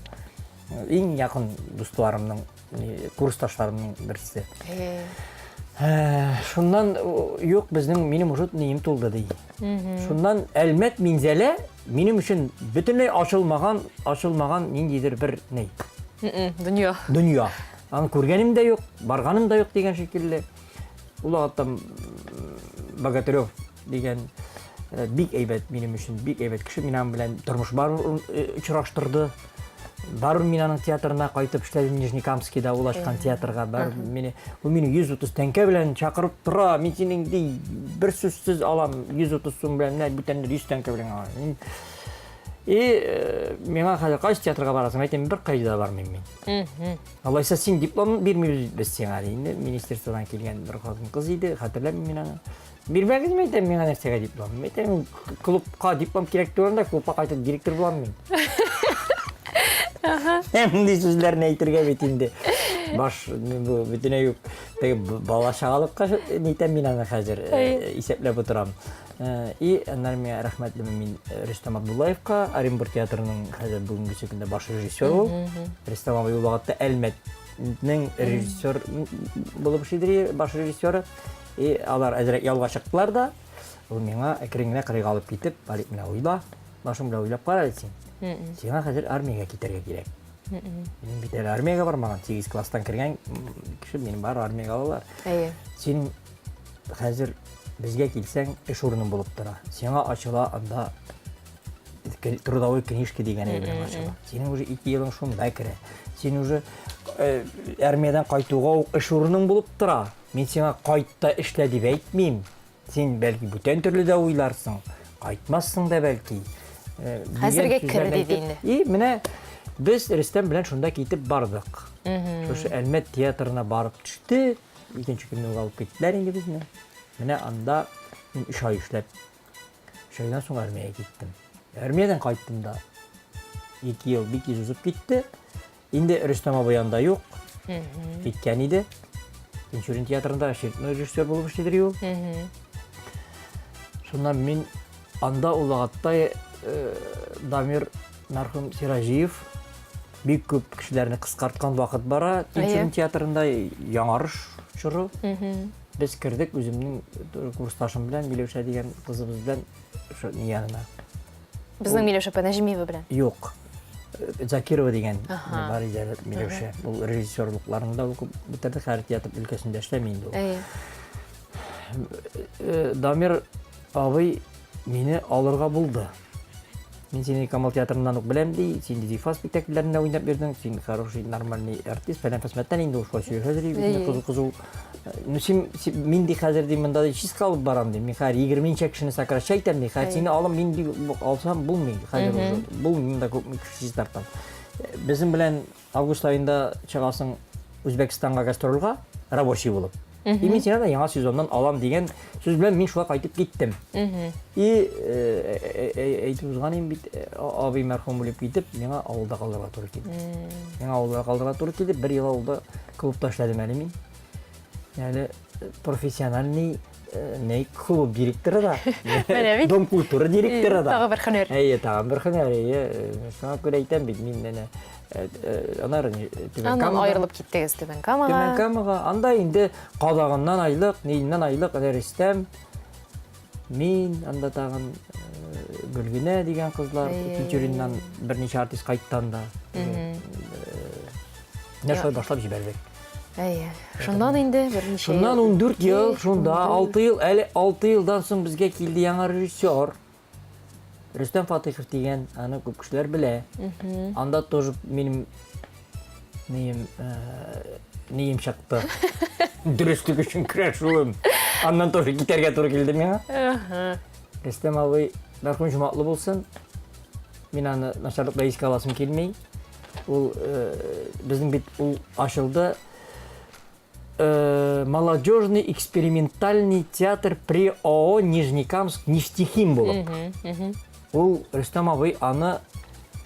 Speaker 2: Иң якын дусларымның, курсташларымның берсе. Шуннан юк безнең минем уже нием тулды ди. Шуннан Әлмәт Минзәлә минем өчен бөтенләй ачылмаган ниндидер бер ней. Дөнья. Аны күргәнем дә юк, барганым да юк дигән шикелле. Ул вакытта Богатырев дигән бик әйбәт минем өчен, бик әйбәт кеше минем белән тормыш бар очраштырды. Бар мин аның театрына кайтып эшләдем Нижнекамскида, ул ачкан театрга бар мине. Ул мине 130 тәңкә белән чакырып тора. Мин синең бер сүзсез алам 130 сум белән, бүтәнне 100 тәңкә белән алам. Миңа хәзер кайсы театрга барасың? Әйтәм, бер кайда бармыйм мин. Алайса син диплом бирмибез без сиңа. Инде министрлыктан килгән бер кыз иде, хәтерләмим мин аны. Бирмәгез әйтәм, миңа нәрсәгә диплом? Әйтәм, клубка диплом кирәк дигәндә, клубка кайтып директор булам мин. Мондай сүзләрне әйтергә бит инде. Баш бу бөтенләй юк. Бала чагалыкка әйтәм мин аны хәзер исәпләп утырам. Аннан миңа рәхмәтле мин Рөстәм Абдуллаевка, Оренбург театрының хәзер бүгенге көндә баш режиссер ул. Рөстәм абый ул вакытта Әлмәтнең режиссер булып эшләде, баш режиссеры. Алар әзрәк ялга чыктылар да. Ул миңа әкрен-генә кырыйга алып китеп, "Балик, менә уйла, башым белән уйлап кара" дисен. Сиңа хәзер армиягә китәргә кирәк. Мин бит әле армиягә бармаган, 8 класстан кергән кеше минем бар армиягә алалар. Син хәзер безгә килсәң, эш урының булып тора. Сиңа ачыла анда трудовой книжка дигән әйбер ачыла. Синең уже 2 елың шунда керә. Син уже армиядан кайтуга эш урының булып тора. Мин сиңа кайтта эшлә дип әйтмим. Син бәлки бүтән төрле дә уйларсың. Кайтмассың да бәлки.
Speaker 1: Хәзергә кер диде инде.
Speaker 2: Менә без Рөстәм белән шунда китеп бардык. Шушы Әлмәт театрына барып төште. Икенче көнне алып киттеләр инде безне. Менә анда мин 3 ай эшләп, 3 айдан соң армиягә киттем. Армиядан кайттым да. 2 ел бик узып китте. Инде Рөстәм абый янда юк. Киткән иде. Тинчурин театрында режиссер булып эшләде ул. Шуннан мин анда ул вакытта Дамир мәрхүм Сиражиев бик күп кешеләрне кыскарткан вакыт бара. Тинчурин театрында яңарыш чоры. Без кирдек үземнең курсташым белән, Миләүшә дигән кызыбыз белән шу янына.
Speaker 1: Безнең Миләүшә Панажимиева белән.
Speaker 2: Юк. Закирова дигән бар иде Миләүшә. Ул режиссерлыкларында укып бетерде, хәр театр өлкәсендә эшләми инде ул. Дамир абый мине алырга булды. Мин сине Камал театрыннан ук беләм ди, син Зифа спектакльләрендә уйнап бирдең, син хороший, нормальный артист, фәлән фәсмәттән инде ул шулай хәзер кызу. Ну син мин ди хәзер ди монда чистка алып барам ди. Мин хәзер 20 кешене сокращайтам ди. Хәзер сине алам, мин ди алсам булмый. Хәзер уже булмый да күп кеше тартам. Безнең белән август айында чыгасың Үзбәкстанга гастрольга рабочий булып. Мин сине яңа сезоннан алам дигән сүз белән мин шулай кайтып киттем. Әйтеп узганым бит, абый мәрхүм булып китеп, миңа авылда калырга туры килде. Миңа авылда калырга туры килде, 1 ел авылда клубта эшләдем әле мин. Яни профессиональный клуб директоры да. Дом культуры директоры да.
Speaker 1: Тагы бер һөнәр.
Speaker 2: Тагы бер һөнәр. Шуңа күрә әйтәм бит мин менә
Speaker 1: Аннан айырылып киттегез Түбән Камага.
Speaker 2: Түбән Камага. Анда инде кадагыннан айлык, нейиннән айлык Рөстәм. Мин анда тагын Гөлгенә дигән кызлар, Тинчуриннан берничә артист кайттан да. Нәрсә башлап җибәрдек.
Speaker 1: Шуннан инде берничә.
Speaker 2: Шуннан 14 ел, шунда 6 ел, әле 6 елдан соң безгә килде яңа режиссер. Рөстәм Фатыйхов дигән, аны күп кешеләр белә. Анда тоже минем нейм чыкты. Дөрестлек өчен көрәшүем. Аннан тоже китәргә туры килде миңа. Рөстәм абый мәрхүм җуматлы булсын. Мин аны начарлыкта искә аласым килмәй. Ул безнең бит ул ачылды. Молодежный экспериментальный театр при ООО Нижнекамск нефтехим булып. Ул Рөстәм абый аны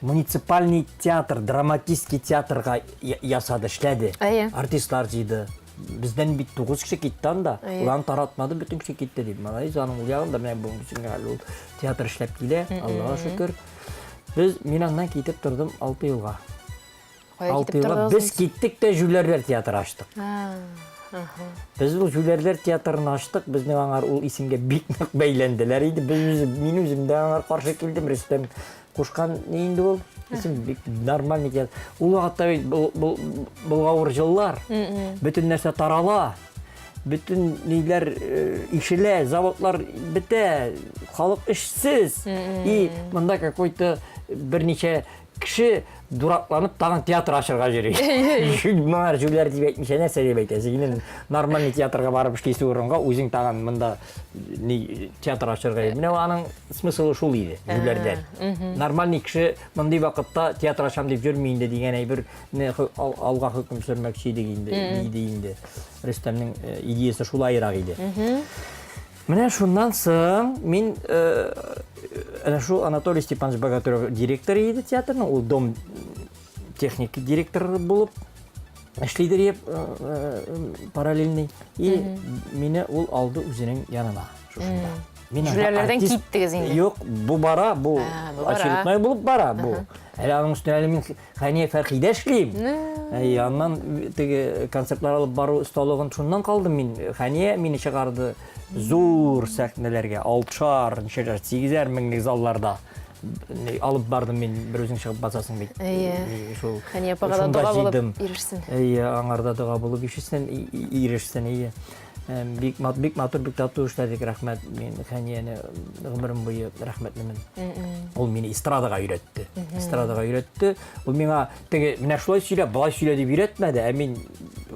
Speaker 2: муниципальный театр, драматический театрга ясады, эшләде. Артистлар җыйды. Бездән бит 9 кеше китте анда. Уларны таратмады, бүтән кеше китте дип. Малай аның ул ягында менә бүгенге ул театр эшләп килә. Аллаһка шөкер. Мин аннан китеп тордым 6 елга. 6 елга без киттек тә Жүләрләр театры ачтык. Без ул Жүләрләр театрын ачтык, безнең аңар ул исемгә бик нык бәйләнделәр иде. Мин үзем дә аңар каршы килдем, Рөстәм кушкан инде ул. Исем бик нормальный театр. Ул вакытта булгавыр җыллар. Бүтән нәрсә тарала. Бүтән ниләр ишелә, заводлар бетә, халык эшсез. И монда какой-то берничә кеше дуракланып тагын театр ачырга йөри. Мына жүләр дип әйтмичә нәрсә дип әйтәсе. Инде нормаль театрга барып эшләсе урынга үзең тагын монда театр ачырга йөри. Менә аның смыслы шул иде, жүләрдән. Нормаль кеше мондый вакытта театр ачам дип йөрми инде дигән әйбер алга хөкем сөрмәкче иде инде. Рөстәмнең идеясы шулайрак иде. Менә шуннан соң мин ana şu Anatoly Stepanovich Bogatyrev директор иде театрның, ул дом техники директоры булып эшлидер параллельный. И мине ул алды үзенең янына шушында.
Speaker 1: Жүләрләрдән киттегез инде.
Speaker 2: Юк, бу бара, бу очередной булып бара, бу. Әле аның өстенә мин Хания Фәрхидә эшлим. Аннан теге концертлар алып бару осталыгын шуннан калдым мин. Хания мине чыгарды зур сәхнәләргә, 6-шар, 8-әр меңлек залларда алып бардым мин, бер үзең чыгып басасың бит. Шул.
Speaker 1: Хания апага да дуга булып ирешсен.
Speaker 2: Аңарда дуга булып ирешсен. Бик матур, бик тату эшләдек, рәхмәт. Мин Ханияне гомерем буе рәхмәтлемен. Ул мине эстрадага өйрәтте. Ул миңа теге менә шулай сөйлә, болай сөйлә дип өйрәтмәде. Мин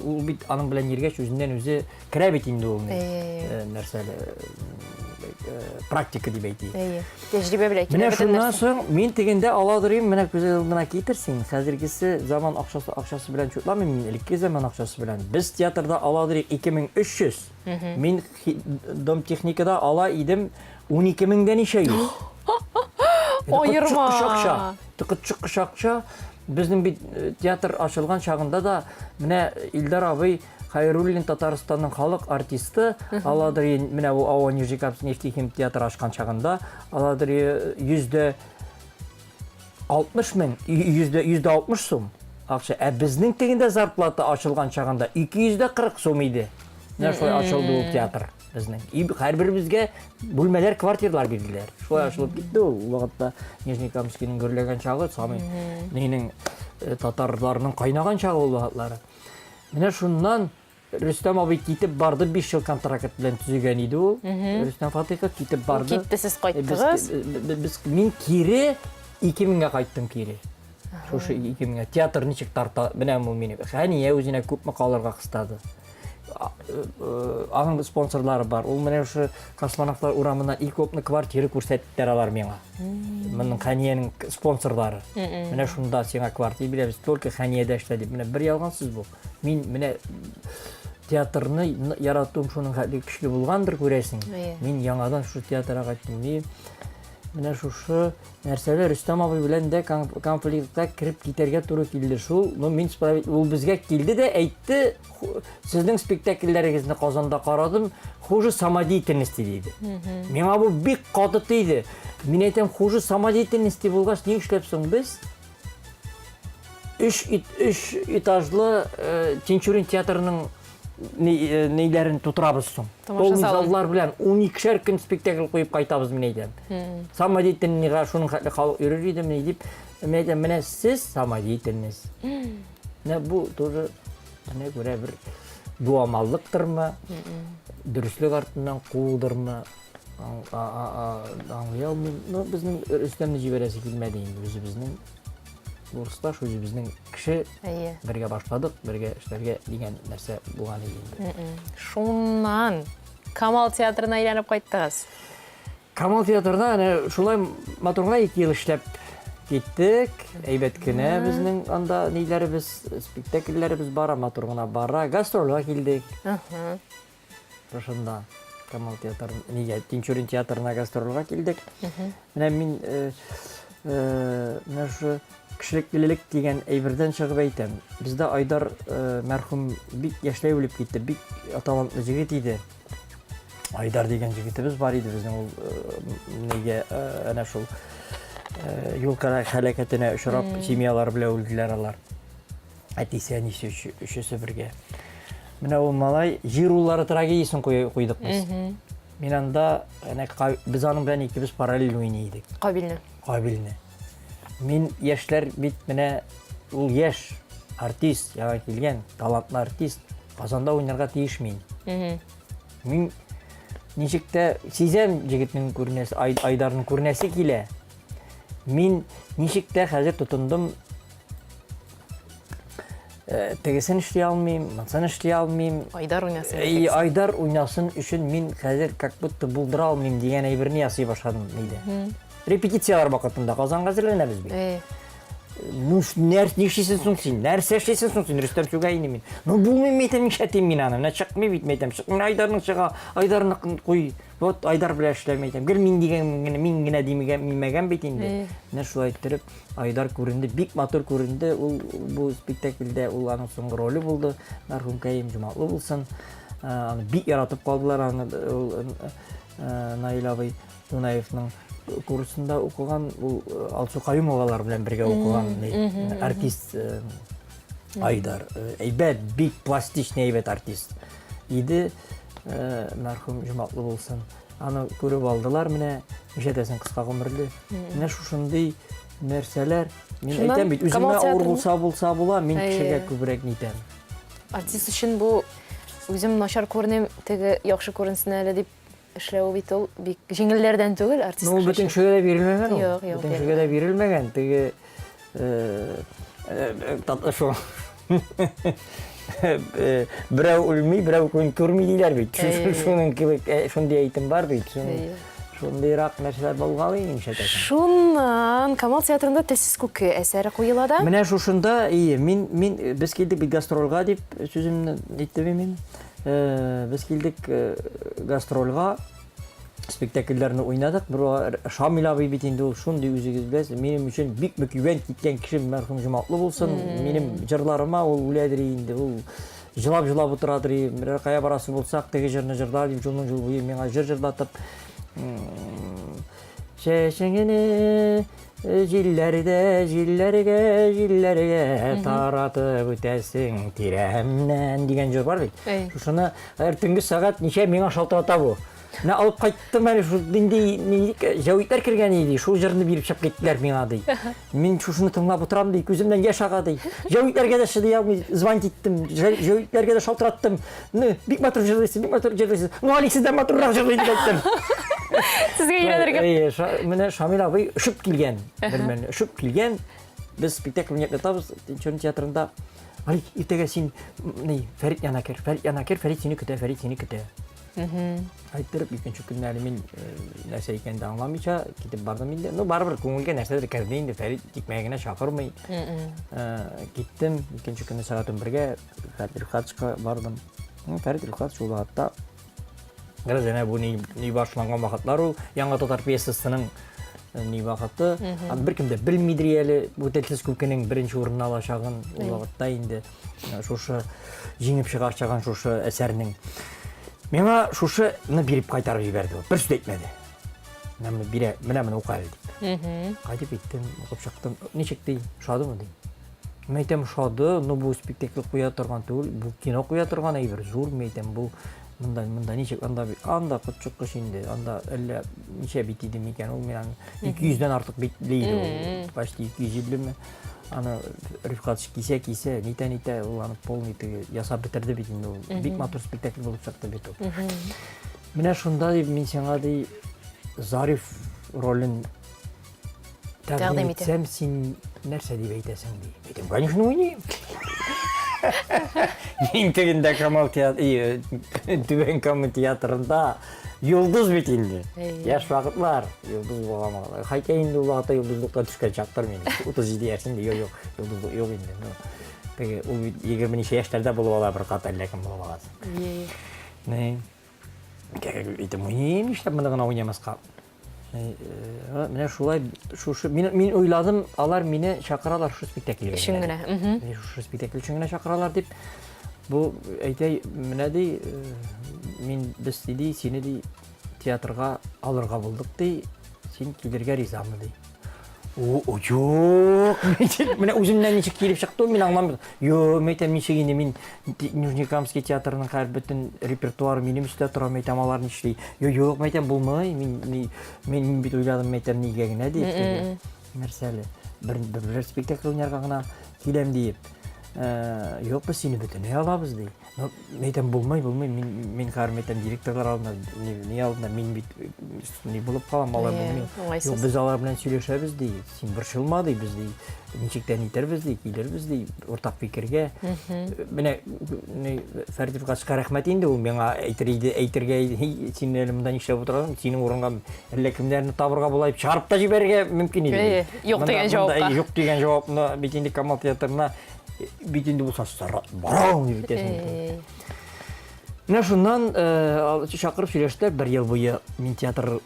Speaker 2: ул бит аның белән йөргәч үзеннән үзе керә бит инде ул нәрсәле практика дип әйтик.
Speaker 1: Тәҗрибә белән
Speaker 2: менә шуннан соң мин тегендә аладырым, менә күз алдына китерсин. Хәзергесе заман акчасы белән чутламыйм, мин элекке заман акчасы белән. Без театрда аладырым 2300. Мин дом техникада ала идем 12000дән ничә йөз.
Speaker 1: Ойырма.
Speaker 2: Тыкычык акча. Безнең бит театр ачылган чагында да менә Илдар абый Хайруллин Татарстанның халык артисты, аладыр менә бу Ава Нижникамск нефтехим театр ачкан чагында аладыр 60 мең, 60 сум акча. Ә безнең тегендә зарплата ачылган чагында 240 сум иде. Менә шулай ачылды ул театр безнең. Һәрберебезгә бүлмәләр, квартиралар бирделәр. Шулай ачылып китте ул вакытта Нижникамскның гөрләгән чагы, самый минең татарларның кайнаган чагы ул вакытлары. Менә шуннан Рөстәм абый китеп барды, 5 ел контракт белән төзегән иде ул. Рөстәм Фатыйхов китеп барды.
Speaker 1: Китте, сез кайттыгыз.
Speaker 2: Мин кире 2000гә кайттым кире. Шушы 2000гә театр ничек тарта, менә ул мине. Хәния үзенә күпме калырга кыстады. Аның спонсорлары бар. Ул менә шу космонавтлар урамына икопны квартира күрсәттеләр алар миңа. Моның Ханияның спонсорлары. Менә шунда сиңа квартира бирәбез, только Ханиядә эшләдек. Менә бер ялгансыз бу. Мин менә театрны яратуым шуның хәтле көчле булгандыр, күрәсең. Мин яңадан шу театрга кайттым. Менә шушы нәрсәләр Рөстәм абый белән дә конфликтка кирип китәргә туры килде шул. Мин ул безгә килде дә әйтте, сезнең спектакльләрегезне Казанда карадым, хуже самодеятельность диде. Миңа бу бик каты тиде. Мин әйтәм, хуже самодеятельность булгач ни эшләпсең без? 3 этажлы Тинчурин театрының нейләрен тутырабыз соң. Ул заллар белән 12шәр көн спектакль куеп кайтабыз мен әйтәм. Самодеятельныйга шуның хәтле халык йөрер иде мен дип, мен әйтәм, менә сез самодеятельность. Менә бу тоже менә күрә бер дуамаллыктырмы, дөрестлек артыннан кулдырмы, аңлый алмыйм. Безнең Рөстәмне җибәрәсе килмәде инде үзебезнең. Бурста шу безнең кеше бергә башладык, бергә эшләргә дигән нәрсә булган иде.
Speaker 1: Шуннан Камал театрына әйләнеп кайттыгыз.
Speaker 2: Камал театрында әнә шулай матурга 2 ел эшләп киттек. Әйбәт кенә безнең анда ниләребез, спектакльләребез бара, матур гына бара, гастрольгә килдек. Шунда Камал театрына, нигә Тинчурин театрына гастрольгә килдек. Менә мин менә шу кешелеклелек дигән әйбердән чыгып әйтәм. Бездә Айдар мәрхүм бик яшьләй үлеп китте, бик талантлы җегет иде. Айдар дигән җегетебез бар иде безнең ул нигә әнә шул юлкара һәлакәтенә очрап семьялар белән үлделәр алар. Әтисе әнисе өчесе бергә. Менә ул малай җируллары трагедиясын куйдык без. Мин анда без аның белән икебез параллель уйный идек. Кабилне. Мин яшьләр бит менә ул яшь артист, яңа килгән, талантлы артист, Казанда уйнарга тиеш мин. Мин ничек тә сизәм җегетнең күрнәсе, Айдарның күрнәсе килә. Мин ничек тә хәзер тотындым. Тегесен эшли алмыйм, мынсын эшли алмыйм.
Speaker 1: Айдар уйнасын.
Speaker 2: Айдар уйнасын өчен мин хәзер как будто булдыра алмыйм дигән әйберне ясый башладым нидә. Репетициялар вакытында Казанга әзерләнәбез бит. Ну, нәрсәшесен соң син? Нәрсәшесен соң син? Рөстәм Сүгәйне мин. Ну, булмый мәйтәм шәтем мин аны. Менә чыкмый бит мәйтәм. Мин Айдарның чыга, Айдарны куй. Вот Айдар белән эшләмәйтәм. Гел мин дигән мин генә димәгән бит инде. Менә шулай иттереп Айдар күренде, бик матур күренде. Ул бу спектакльдә ул аның соңгы роле булды. Мәрхүм Кәем Җоматлы булсын. Аны бик яратып калдылар аны. Наил абый Дунаевның курсында укыган, ул Алсу Каюмовалар белән бергә укыган артист Айдар. Әйбәт, бик пластичный әйбәт артист. Иде мәрхүм Җоматлы булсын. Аны күреп алдылар менә, нишәдәсен кыска гомерле. Менә шушындый нәрсәләр мин әйтәм бит, үземә авыр булса була, мин кешегә күбрәк нитәм.
Speaker 1: Артист өчен бу үзем начар күренем, теге яхшы күренсен әле дип эшләү бит ул бик җиңелләрдән түгел артист.
Speaker 2: Ну, бөтен кешегә дә бирелмәгән ул.
Speaker 1: Юк,
Speaker 2: Бөтен кешегә дә бирелмәгән. Теге татлы берәү үлми, берәү күрми диләр бит. Шуның кебек, шундый әйтем бар бит. Шундыйрак нәрсәләр булган инде.
Speaker 1: Шуннан Камал театрында Телсез күке әсәре куела да.
Speaker 2: Менә шушында, мин без килдек бит гастрольга дип сүземне әйттем мин. Без килдек гастрольга, спектакльләрне уйнадык. Бер Шамил абый бит инде ул шундый үзегез беләсез. Минем өчен бик мөкибән киткән кеше мәрхүм Җоматлы булсын. Минем җырларыма ул үләдер инде. Ул җырлап утырадыр. Бер кая барасы булсак, теге җырны җырлар дип җылның җыл буе миңа җыр җырлатып. Шәшеңне җилләргә таратып үтәсең тирәмнән дигән җыр бар бит. Шуны эртәнге сәгать ничә миңа шалтырата бу. Менә алып кайттым әле шу инде җавитлар кергән иде. Шул җырны биреп чыгып киттеләр миңа ди. Мин шушыны тыңлап утырам ди, күземнән яшь ага ди. Җавитләргә дә шыдый алмый, звонить иттем, җавитләргә дә шалтыраттым. Бик матур җырлыйсың, бик матур җырлыйсың. Ну, Алик сездән матуррак җырлый дип әйттем.
Speaker 1: Сезгә өйрәнергә.
Speaker 2: Менә Шамил абый ушып килгән. Бермен ушып килгән. Без спектакль уйнатабыз Тинчурин театрында. Алик, иртәгә син Фәрит янына кер, Фәрит сине көтә. Айттырып, икенче көнне әле мин нәрсә икәнен дә аңламыйча китеп бардым инде. Ну, барыбер күңелгә нәрсәдер керде инде. Фәрит тикмәгенә чакырмый. Киттем, икенче көнне сәгать 11-гә Фәрит Рифкатовичка бардым. Фәрит Рифкатович ул вакытта граждане бу ни башланган вакытлар ул яңа татар пьесасының ни вакыты. Беркем дә белмидер әле бу Телсез күкенең беренче урынны алачагын ул вакытта инде шушы җиңеп чыгарчаган шушы әсәрнең миңа шушыны биреп кайтарып җибәрде. Бер сүз әйтмәде. Менә укы әле дип. Кайтып иттем, укып чыктым. Ничек ди? Шадымы ди? Мәйтәм шады, ну бу спектакль куя торган түгел, бу кино куя торган әйбер зур мәйтәм бу. Монда ничек анда кычкыш инде, анда әллә ничә бит иде микән ул менә 200-дән артык битле иде ул. Почти 250-ме. Аны Рифкатович кисә, нитә ул аны полный ясап битерде бит инде ул. Бик матур спектакль булып чыкты бит ул. Менә шунда дип мин сиңа ди Зариф ролен тәкъдим итсәм, син нәрсә дип әйтәсең ди. Әйтәм, конечно, уйныйм. Мин тегендә Камал театры, Түбән Кама театрында Йолдыз бит инде. Яш вакытлар, Йолдыз булган. Хәйкә инде ул вакытта йолдызлыкка төшкән чактыр мин. 37 яшьтә юк, йолдыз юк инде. Теге ул 20 ничә яшьләрдә булып ала бер кат әлләкем булып аласы. Не. Әйтәм, уйныйм, нишләп монда гына уйнамаска? Менә шулай, мин уйладым, алар мине чакыралар шу спектакльгә.
Speaker 1: Өчен генә.
Speaker 2: Шу спектакль өчен генә чакыралар дип. Бу әйтәй, менә ди, мин без ди, сине ди театрга алырга булдык ди, син килергә ризамы ди. Юк, менә үземнән ничек килеп чыкты, мин аңламыйм. Юк, мәйтәм ничек инде мин Нижнекамский театрының һәр бөтен репертуары минем өстә тора, мәйтәм алар нишлей. Юк, мәйтәм булмый, мин бит уйладым, мәйтәм нигә генә дип. Нәрсәле? Бер спектакль уйнарга гына киләм дип. Yok biz seni bütünüy alabız dey. Meyten bulmay, men karmetten direktorlar aldında, ne aldında, men ne bulup kalam, alar bulmay. Yok biz alar bilen söyleşebiz dey, sen bir dey, biz dey, nechikten iterbiz dey, kilerbiz dey, ortak fikirge. Mene, Ferdi Fıkaçka rahmet indi, ol mena eytirge, senin elimden işlep oturalım, senin orunga ellekimlerini tabırga bulayıp çıkarıp da jiberge mümkün idi.
Speaker 1: Yok degen cevapka.
Speaker 2: Yok degen cevapını bitindi Kamal Teatrına bitindi bu saçlar baram gibi desin. Mine şundan şakırıp söyleştiler, bir yıl boyu min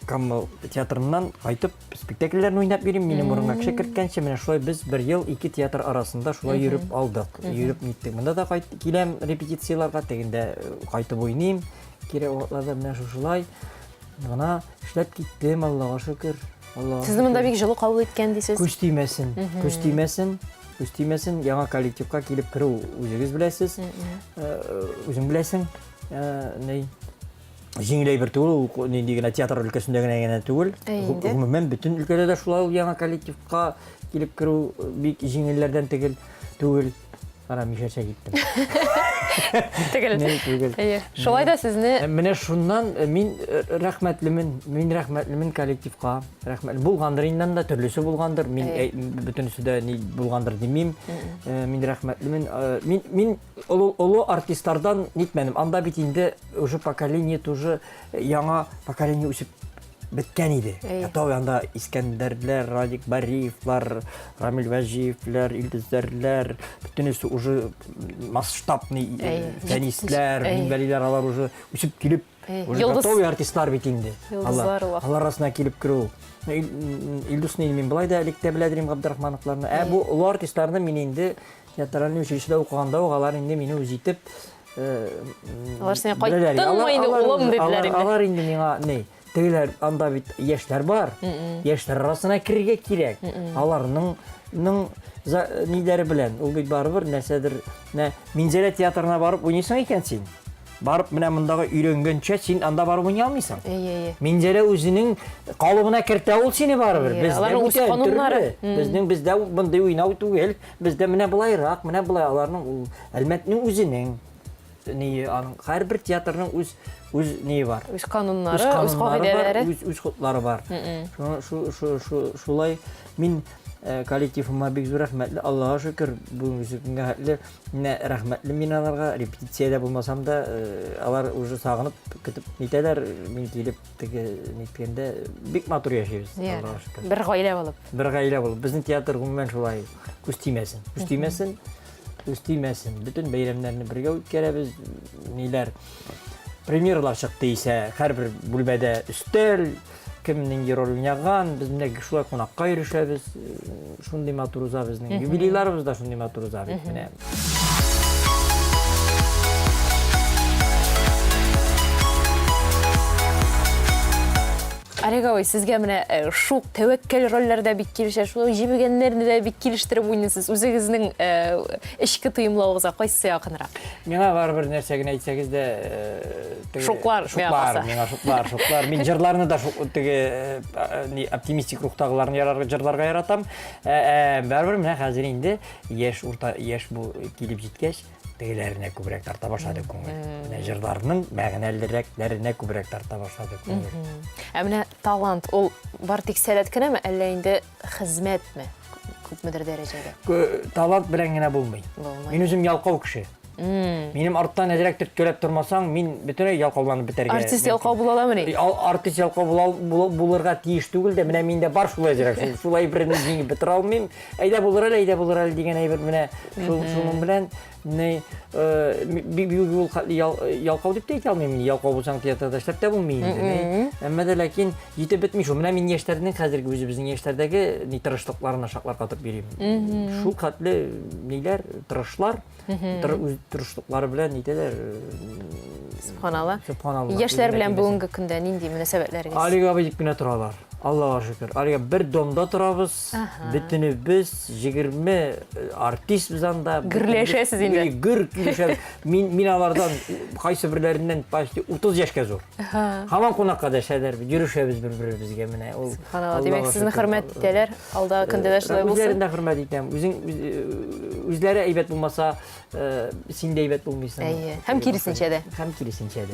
Speaker 2: Kamal Teatrından kaytıp spektakllerini oynap vereyim, benim orunga kişi kirtkençe, mine şulay biz bir yıl iki tiyatr arasında şulay yürüp aldık. Yürüp nittik. Mında da kilem repetisiyalarga teginde kaytıp oynayayım. Kire oğutlarda mine şulay. Bana işlep gittim, Allah'a şükür.
Speaker 1: Sizni mында бик жылы кабыл эткән дисез.
Speaker 2: Күстимәсен, яңа коллективка килеп керү үзегез беләсез. Үзең беләсең, җиңеләй бер түгел, нинди генә театр өлкәсендә генә түгел. Гомумән бөтен өлкәдә дә шулай яңа коллективка килеп керү бик җиңелләрдән түгел. Кара мишәчә киттем.
Speaker 1: Түгел. Шулай да сезне
Speaker 2: менә шуннан мин рәхмәтлемен коллективка. Рәхмәт булгандыр иннән да төрлесе булгандыр. Мин бөтенесе дә ни булгандыр димим. Мин рәхмәтлемен. Мин олы артистлардан нитмәдем. Анда бит инде уже поколение тоже яңа поколение үсеп беткән иде. Ятау янда Искәндәрләр, Радик Бариевлар, Рамил Вәҗиевләр, Илдизләр, бөтенесе уже масштабный фәнистләр, минвәлиләр, алар уже үсеп килеп, уже готовый артистлар бит инде. Алар арасына килеп керү. Илдусны мин булай да электе беләдерим Габдрахмановларны. Бу олы артистларны мин инде театральный училищеда укыганда алар инде мине үз итеп
Speaker 1: алар сине кайттыңмы инде улым диделәр инде.
Speaker 2: Алар инде миңа не Тегеләр анда бит яшьләр бар. Яшьләр арасына кирергә кирәк. Аларның ниләре белән ул бит барыбер нәрсәдер, Минзәлә театрына барып уйныйсың икән син. Барып менә мондагы өйрәнгәнчә син анда барып уйный алмыйсың. Минзәлә үзенең калыбына кертә ул сине барыбер. Бездә бундай уйнау түгел. Бездә менә булайрак, менә булай аларның әлмәтнең үзенең һәрбер театрның үз не бар.
Speaker 1: Үз кануннары, үз кагыйдәләре.
Speaker 2: Үз хутлары бар. Шулай мин коллективыма бик зур рәхмәтле, Аллаһа шөкер, бүгенге көнгә хәтле рәхмәтле мин аларга, репетициядә булмасам да, алар уже сагынып көтеп нитәләр, мин килеп ниткәндә бик матур яшәйбез, Аллаһа шөкер.
Speaker 1: Бер гаилә булып.
Speaker 2: Бер гаилә булып. Безнең театр гомумән шулай күстимәсен. Bütün бәйрәмнәрне бергә үткәрәбез. Ниләр премьерлар чыкты исә, һәрбер бүлмәдә өстәл, кемнең роль уйнаган, без менә шулай кунакка ирешәбез. Шундый матур уза безнең юбилейларыбыз да шундый матур уза бит менә.
Speaker 1: Олеговой, сезгә менә шул тәвәккәл рольләрдә бик килешә, шул җибегәннәрне дә бик килештереп уйныйсыз. Үзегезнең эчке тоемлавыгызга кайсы якынрак?
Speaker 2: Миңа барыбер нәрсә генә әйтсәгез дә,
Speaker 1: шуклар.
Speaker 2: Мин җырларны да теге оптимистик рухтагыларны җырларга яратам. Барыбер менә хәзер инде яшь бу килеп җиткәч, тегеләренә күбрәк тарта башлады күңел. Менә җырларның мәгънәлерәкләренә күбрәк тарта башлады күңел.
Speaker 1: Менә талант ул бар тик сәләт кенәме, әллә инде хезмәтме? Күпмедер дәрәҗәдә?
Speaker 2: Талант белән генә булмый. Мин үзем ялкау кеше. Минем арттан әзрәк төрткәләп тормасаң, мин бөтенләй ялкауланып бетәргә.
Speaker 1: Артист ялкау була аламыни?
Speaker 2: Артист ялкау булырга тиеш түгел дә, менә миндә бар шулай әзрәк. Шулай берне җиңеп бетә алмыйм. Әйдә булыр әле дигән әйбер менә шуның белән ялкау дип әйтә алмыйм. Ялкау булсаң театрда эшләп тә булмый инде. Әмма дә ләкин җитеп бетми шул. Менә мин яшьләрнең хәзерге үзебезнең яшьләрдәге тырышлыкларына шаклар катып бирим. Шул хәтле ниләр, тырышлар, тырышлыклары белән нитәләр.
Speaker 1: Субханалла. Яшьләр белән бүгенге көндә нинди мөнәсәбәтләрегез?
Speaker 2: Олег абый дип кенә торалар. Аллаға шүкір. Алия бір домда тұрабыз, бітіні біз 20 артист біз анда.
Speaker 1: Гүрлешесіз енді.
Speaker 2: Гүр күлешесіз. Мен алардан қайсы бірлерінен почти 30 яшқа зор. Хаман қонаққа да шәдер, жүрішебіз бір-бірімізге міне.
Speaker 1: Субханалла, демек сіздің құрметтелер, алда күнде шылай болсын.
Speaker 2: Өзлерін де құрмет етем. Өзлері әйбет болмаса, сен де әйбет болмайсың.
Speaker 1: Һәм киресенчә дә.
Speaker 2: Һәм киресенчә дә.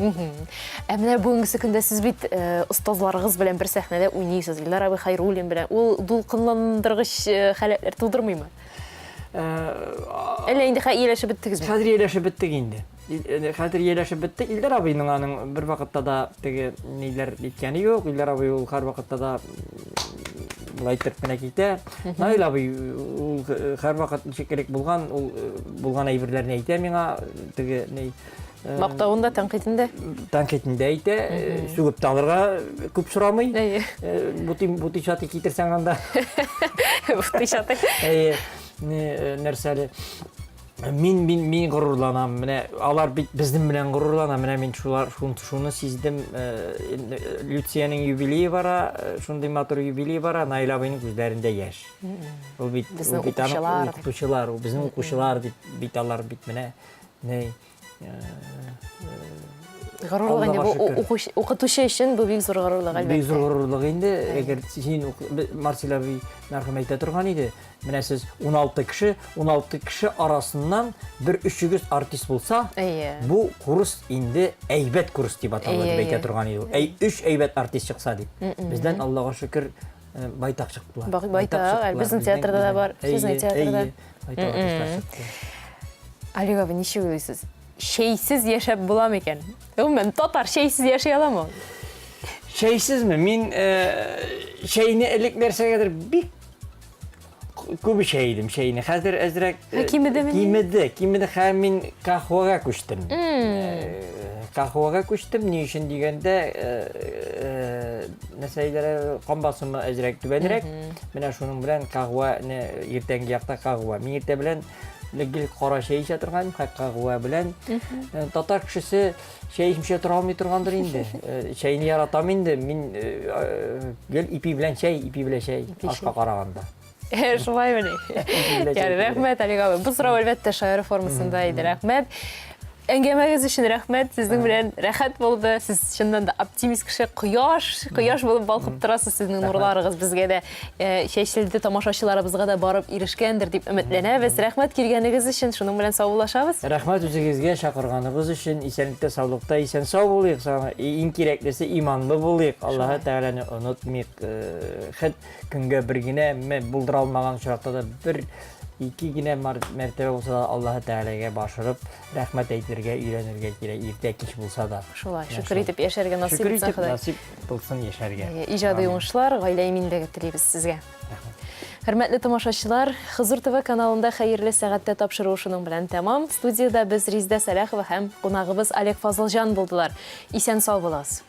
Speaker 1: Менә бүгенге көндә сез бит остазларыгыз белән бер сәхнәдә уйныйсыз. Илдар абый Хайруллин белән. Ул дулкынландыргыч халәтләр тудырмыймы? Әллә инде ияләшеп беттегезме?
Speaker 2: Хәзер ияләшеп беттек инде. Хәзер ияләшеп беттек. Илдар абыйның аның бер вакытта да теге ниләр иткәне юк. Илдар абый ул һәр вакытта да булай терпенә китә. Наил абый ул һәр вакыт керек булган, ул булган әйберләрне әйтә миңа. Теге ни
Speaker 1: Мактауында, тәнкыйтендә.
Speaker 2: Тәнкыйтендә әйтә. Сүгеп талырга күп сорамый. Бу тишаты китерсәң анда.
Speaker 1: Бу тишаты.
Speaker 2: Нәрсәле Мин горурланам. Менә алар бит безнең белән горурлана. Менә мин шуны сиздем. Люциянең юбилее бара, шундый матур юбилее бара. Наил абыйның күзләрендә яшь. Ул бит укытучылар, ул безнең укучылар бит алар бит менә.
Speaker 1: Горурлык инде бу укытучы өчен бу бик зур горурлык әлбәттә.
Speaker 2: Бик зур горурлык инде. Әгәр син Марсель абый мәрхәм әйтә торган иде. Менә сез 16 кеше арасыннан бер 300 артист булса, бу курс инде әйбәт курс дип аталып әйтә торган иде. 3 әйбәт артист чыкса дип. Бездән Аллаһка шөкер байтак чыктылар.
Speaker 1: Байтак, безнең театрда да бар, сезнең театрда.
Speaker 2: Байтак артистлар чыкты.
Speaker 1: Алик абый, ничек уйлыйсыз? Шәйсез яшәп буламы икән? Гомумән, татар шәйсез яшәй аламы?
Speaker 2: Шәйсезме? Мин шәйне элекләрсәгәдер бик күп шәйдем шәйне. Хәзер әзрәк кимеде һәм мин кахвага күчтем. Кахвага күчтем. Ни өчен дигәндә, нәрсәләр камбасымы әзрәк түбәнрәк. Менә шуның белән кахваны иртәнге якта кахва. Мин иртә белән легел кара шәй эчә торган, кахва белән. Татар кешесе шәй эчмичә тора алмый торгандыр инде. Шәйне яратам инде. Мин гел ипи белән шәй, ашка караганда.
Speaker 1: Шулай беле. Рәхмәт, Алик абый. Бу сорау әлбәттә шаир формасында иде. Рәхмәт. Әңгәмәгез өчен рәхмәт. Сезнең белән рәхәт булды. Сез чыннан да оптимист кеше, кояш булып балкып торасыз. Сезнең нурларыгыз безгә дә чәчелде, тамашачыларыбызга да барып ирешкәндер дип өметләнәбез. Рәхмәт килгәнегез өчен. Шуның белән саулашабыз.
Speaker 2: Рәхмәт үзегезгә шакырганыгыз өчен. Исәнлектә, саулыкта, исән сау булыйк. Иң кирәклесе иманлы булыйк. Аллаһы Тәгаләне онытмыйк. Хәт көнгә бер генә булдыра алмаган чакта да бер ике генә мәртәбә булса да Аллаһы Тәгаләгә башырып, рәхмәт әйтергә, өйрәнергә кирәк. Иртә кич булса да.
Speaker 1: Шулай, шөкер итеп яшәргә насыйп булса Ходай.
Speaker 2: Насыйп булсын яшәргә.
Speaker 1: Иҗади уңышлар, гаилә иминлеге телибез сезгә. Хөрмәтле тамашачылар, Хызыр ТВ каналында хәерле сәгатьтә тапшыру шуның белән тәмам. Студиядә без Риздә Сәләхова һәм кунагыбыз Олег Фазылҗан булдылар. Исән сау буласыз.